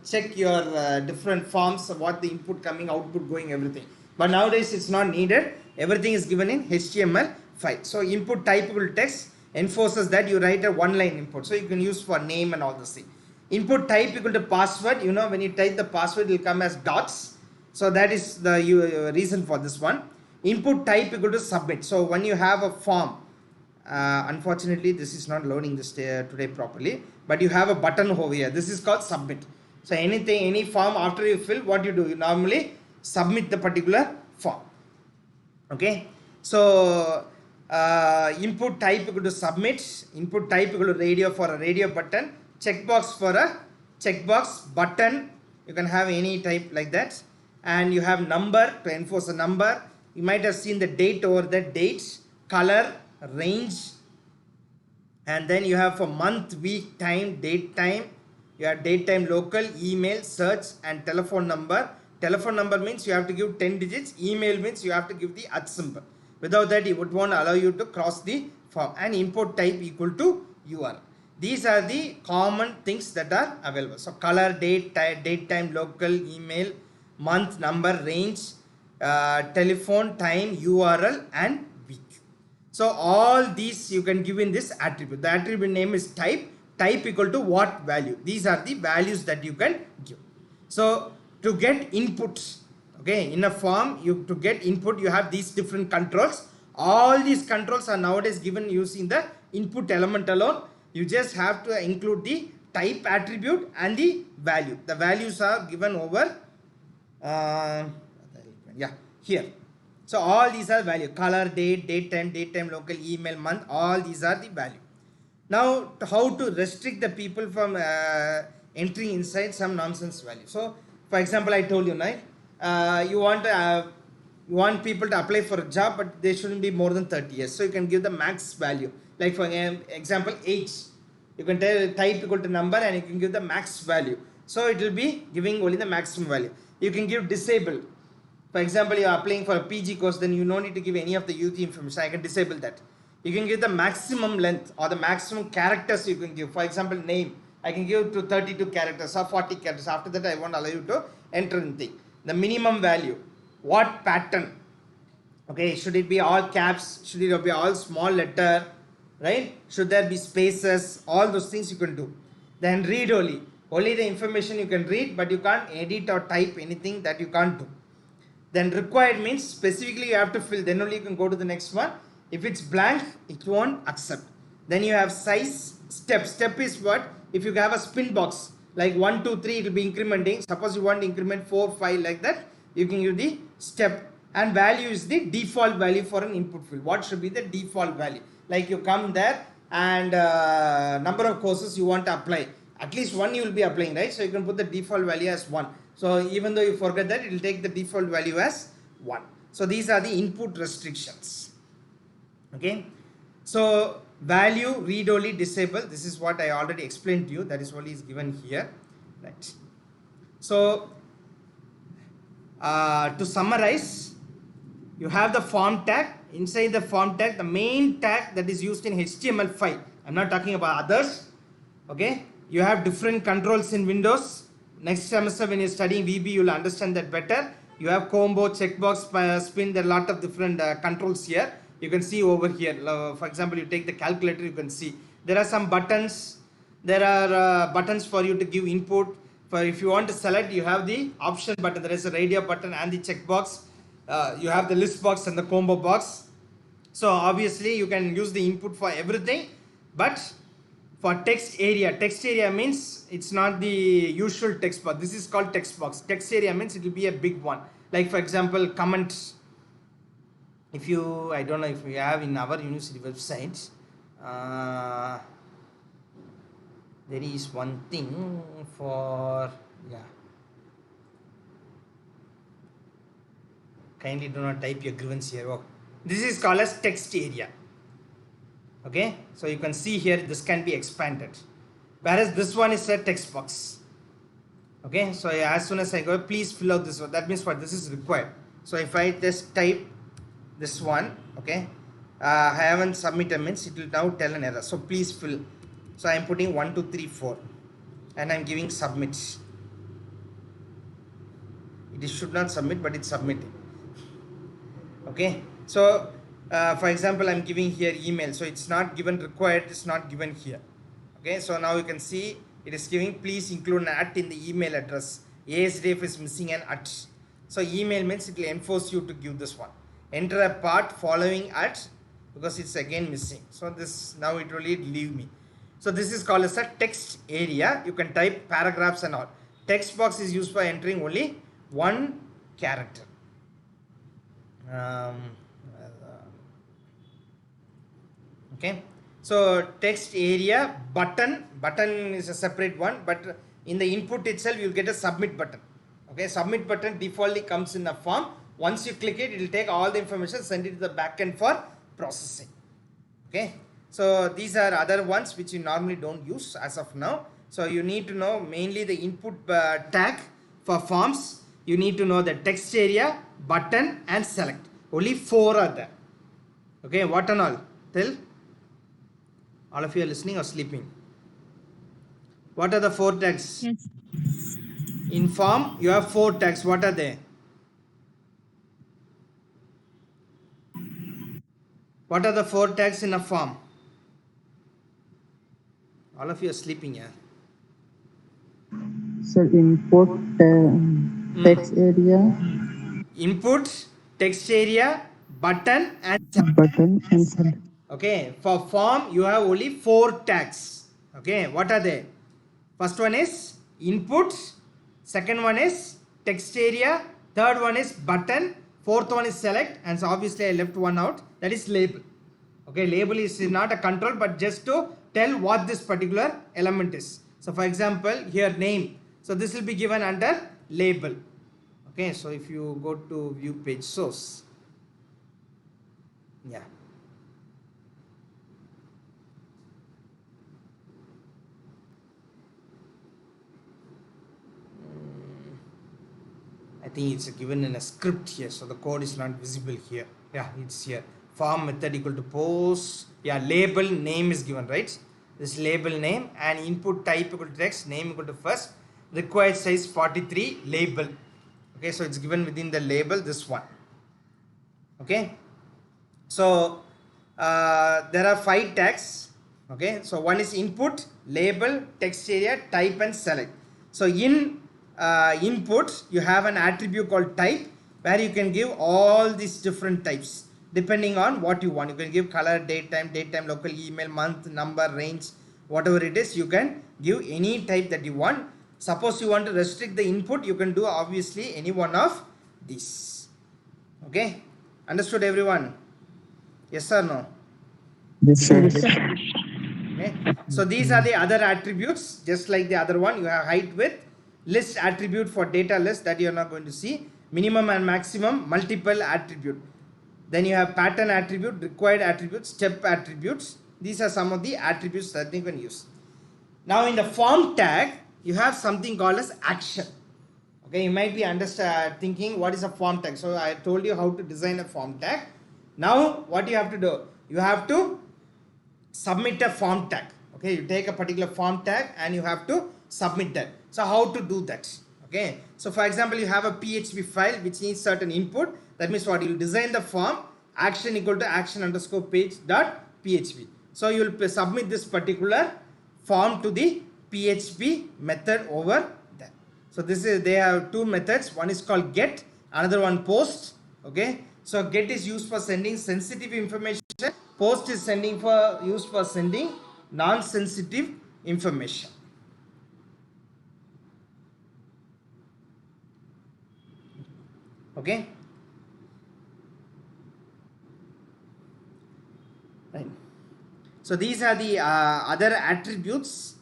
check your different forms of what the input coming, output going, everything. But nowadays it's not needed. Everything is given in HTML5. So input type equal to text enforces that you write a one-line input. So you can use for name and all this thing. Input type equal to password. You know, when you type the password, it will come as dots. So that is the reason for this one. Input type equal to submit. So when you have a form, unfortunately this is not loading this today properly, but you have a button over here. This is called submit. So anything, any form after you fill, what you do, you normally submit the particular form. Okay. So input type equal to submit, input type equal to radio for a radio button, checkbox for a checkbox, button, you can have any type like that, and you have number to enforce a number. You might have seen the date over the date, color, range, and then you have for month, week, time, date, time. You have date, time, local, email, search, and telephone number. Telephone number means you have to give 10 digits. Email means you have to give the @ symbol. Without that, it would won't allow you to cross the form. And input type equal to URL. These are the common things that are available. So color, date, time, local, email, month, number, range, telephone, time, URL, and week. So all these you can give in this attribute. The attribute name is type. Type equal to what value. These are the values that you can give. So to get inputs, okay, in a form, to get input, you have these different controls. All these controls are nowadays given using the input element alone. You just have to include the type attribute and the value. The values are given over here. So all these are value. Color, date, time, local, email, month, all these are the value. Now how to restrict the people from entering inside some nonsense value. So for example, I told you, right? You want people to apply for a job, but they shouldn't be more than 30 years. So you can give the max value. Like for example, age. You can type equal to number and you can give the max value. So it will be giving only the maximum value. You can give disabled. For example, you are applying for a PG course, then you don't need to give any of the UG information. I can disable that. You can give the maximum length or the maximum characters you can give. For example, name. I can give to 32 characters or 40 characters. After that, I won't allow you to enter anything. The minimum value. What pattern? Okay, should it be all caps? Should it be all small letter? Right? Should there be spaces? All those things you can do. Then read only. Only the information you can read, but you can't edit or type anything that you can't do. Then required means specifically you have to fill. Then only you can go to the next one. If it's blank, it won't accept. Then you have size, step. Step is what? If you have a spin box, like 1, 2, 3, it will be incrementing. Suppose you want to increment 4, 5 like that. You can use the step. And value is the default value for an input field. What should be the default value? Like you come there and number of courses you want to apply. At least one you will be applying, right? So you can put the default value as 1. So even though you forget that, it will take the default value as 1. So these are the input restrictions. Okay. So value, read only, disable. This is what I already explained to you. That is what is given here. Right. So to summarize, you have the form tag. Inside the form tag, the main tag that is used in HTML5. I'm not talking about others. Okay, you have different controls in Windows. Next semester when you're studying VB, you'll understand that better. You have combo, checkbox, spin. There are a lot of different controls here. You can see over here. For example, you take the calculator, you can see there are some buttons. There are buttons for you to give input. For if you want to select, you have the option button. There is a radio button and the checkbox. You have the list box and the combo box. So obviously you can use the input for everything, but for text area means it's not the usual text box. This is called text box. Text area means it will be a big one. Like for example, comments. If you, I don't know if we have in our university website, there is one thing for, yeah. Kindly do not type your grievance here. Oh. This is called as text area. Okay, so you can see here this can be expanded, whereas this one is a text box. Okay, so as soon as I go, please fill out this one. That means what this is required. So if I just type this one, okay, I haven't submitted means it will now tell an error. So please fill. So I am putting 1, 2, 3, 4, and I am giving submit. It should not submit, but it's submitting. Okay, so for example, I'm giving here email, so it's not given required, it's not given here. Okay, so now you can see it is giving please include an @ in the email address. ASDF is missing an @ so email means it will enforce you to give this one. Enter a part following @ because it's again missing, so this now it will leave me. So this is called as a text area. You can type paragraphs and all. Text box is used for entering only one character. Okay, so text area, button is a separate one, but in the input itself you'll get a submit button. Okay, submit button defaultly comes in a form. Once you click it, it will take all the information, send it to the backend for processing. Okay, so these are other ones which you normally don't use as of now. So you need to know mainly the input tag for forms. You need to know the text area, button and select. Only 4 are there. Okay, what and all? Tell. All of you are listening or sleeping? What are the 4 tags? Yes. In form, you have 4 tags. What are they? What are the 4 tags in a form? All of you are sleeping, yeah? Sir, import text area, Input, text area, button and select. button and select. Okay, for form you have only 4 tags. Okay, what are they? First one is input, second one is text area, third one is button, fourth one is select, and so obviously I left one out, that is label. Okay, label is not a control but just to tell what this particular element is. So for example, here name, so this will be given under label. Okay, so if you go to view page source, yeah. I think it's given in a script here, so the code is not visible here. Yeah, it's here. Form method equal to post. Yeah, label name is given, right? This label name and input type equal to text, name equal to first, required size 43, label. Okay, so it's given within the label, this one. Okay, so there are 5 tags. Okay, so one is input, label, text area, type and select. So in input you have an attribute called type where you can give all these different types depending on what you want. You can give color, date time, local email, month, number, range, whatever it is. You can give any type that you want. Suppose you want to restrict the input, you can do obviously any one of these. Okay, understood everyone? Yes or no? Yes, sir. Okay, so these are the other attributes. Just like the other one, you have height, width, list attribute for data list that you are not going to see, minimum and maximum, multiple attribute. Then you have pattern attribute, required attributes, step attributes. These are some of the attributes that you can use. Now in the form tag, you have something called as action. Okay, you might be thinking what is a form tag. So I told you how to design a form tag. Now what you have to do, you have to submit a form tag. Okay, you take a particular form tag and you have to submit that. So how to do that? Okay, so for example, you have a PHP file which needs certain input. That means what, you will design the form action equal to action underscore page dot PHP. So you will submit this particular form to the PHP method over there. So this is, they have two methods. One is called get, another one post. Okay, so get is used for sending sensitive information. Post is used for sending non-sensitive information. Okay. Right. So these are the other attributes.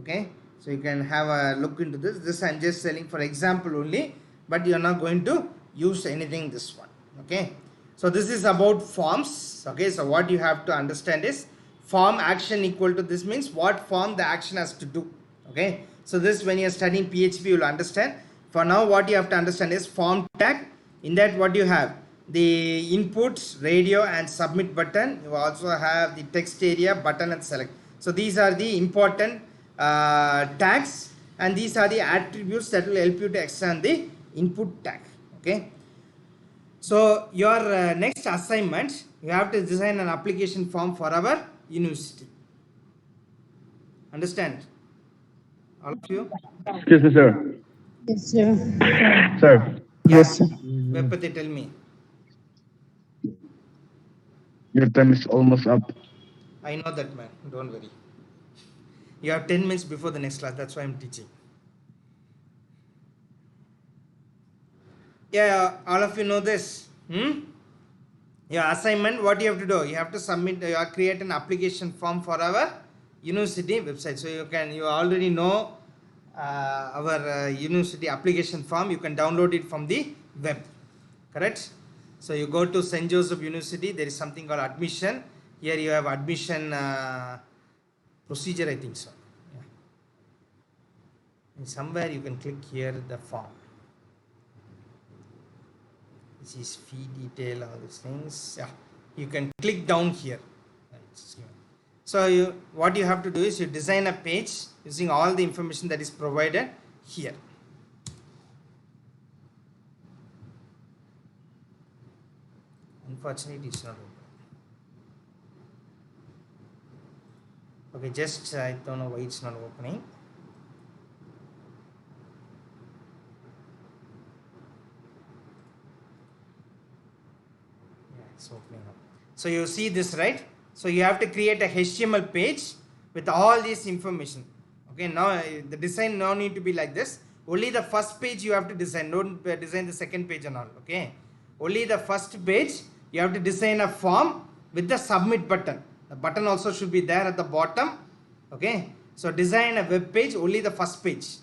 Okay. So you can have a look into this. This I'm just selling for example only, but you are not going to use anything this one. Okay. So this is about forms. Okay. So what you have to understand is form action equal to, this means what form the action has to do. Okay. So this, when you are studying PHP, you will understand. For now, what you have to understand is form tag. In that, what you have, the inputs, radio and submit button. You also have the text area, button and select. So these are the important tags, and these are the attributes that will help you to extend the input tag. Okay. So your next assignment, you have to design an application form for our university. Understand? All of you? Excuse me, sir. Yes, sir. Sir, Yes, sir. Vepati, tell me. your time is almost up. I know that, man. Don't worry. You have 10 minutes before the next class. That's why I'm teaching. Yeah, all of you know this. Your assignment, what you have to do? You have to submit, create an application form for our university website. So you already know our university application form. You can download it from the web. Correct? So you go to St. Joseph University. There is something called admission. Here you have admission procedure, I think so. Yeah. And somewhere you can click here the form. This is fee detail, all these things. Yeah, you can click down here. So what you have to do is you design a page using all the information that is provided here. Unfortunately, it's not open. Okay, just I don't know why it's not opening. Opening up. So you see this, right? So you have to create a HTML page with all this information. Okay, now the design no need to be like this. Only the first page you have to design. Don't design the second page and all. Okay, only the first page you have to design a form with the submit button. The button also should be there at the bottom. Okay, so design a web page, only the first page.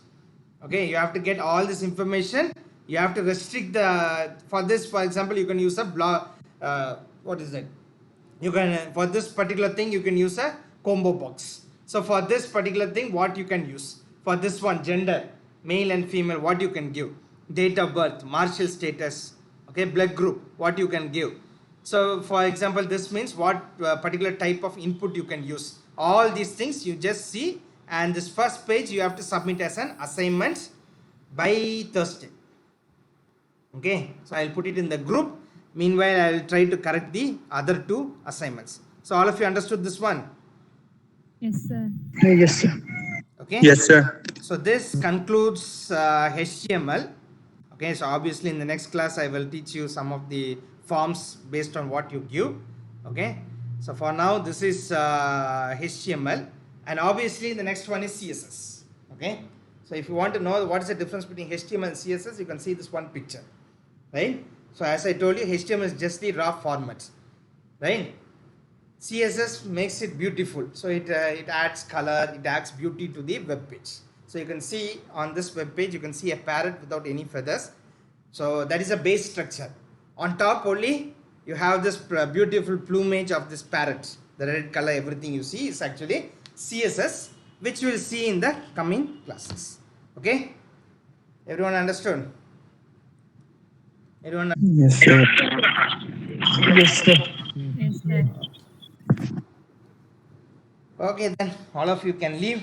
Okay, you have to get all this information. You have to restrict the, for this, for example, you can use a blog. What is that? You can, for this particular thing, you can use a combo box. So for this particular thing, what you can use? For this one, gender, male and female, what you can give? Date of birth, marital status, okay, blood group, what you can give? So for example, this means what particular type of input you can use. All these things you just see, and this first page you have to submit as an assignment by Thursday. Okay, so I'll put it in the group. Meanwhile, I will try to correct the other two assignments. So all of you understood this one? Yes, sir. Yes, sir. Okay. Yes, sir. So this concludes HTML. Okay, so obviously in the next class I will teach you some of the forms based on what you give. Okay, so for now this is HTML, and obviously the next one is CSS. Okay, so if you want to know what is the difference between HTML and CSS, you can see this one picture, right? So as I told you, HTML is just the raw format, right? CSS makes it beautiful. So it adds color, it adds beauty to the web page. So you can see on this web page, you can see a parrot without any feathers. So that is a base structure. On top only, you have this beautiful plumage of this parrot. The red color, everything you see is actually CSS, which we will see in the coming classes. Okay? Everyone understood? Everyone? Yes, sir. Yes, sir. Okay, then all of you can leave.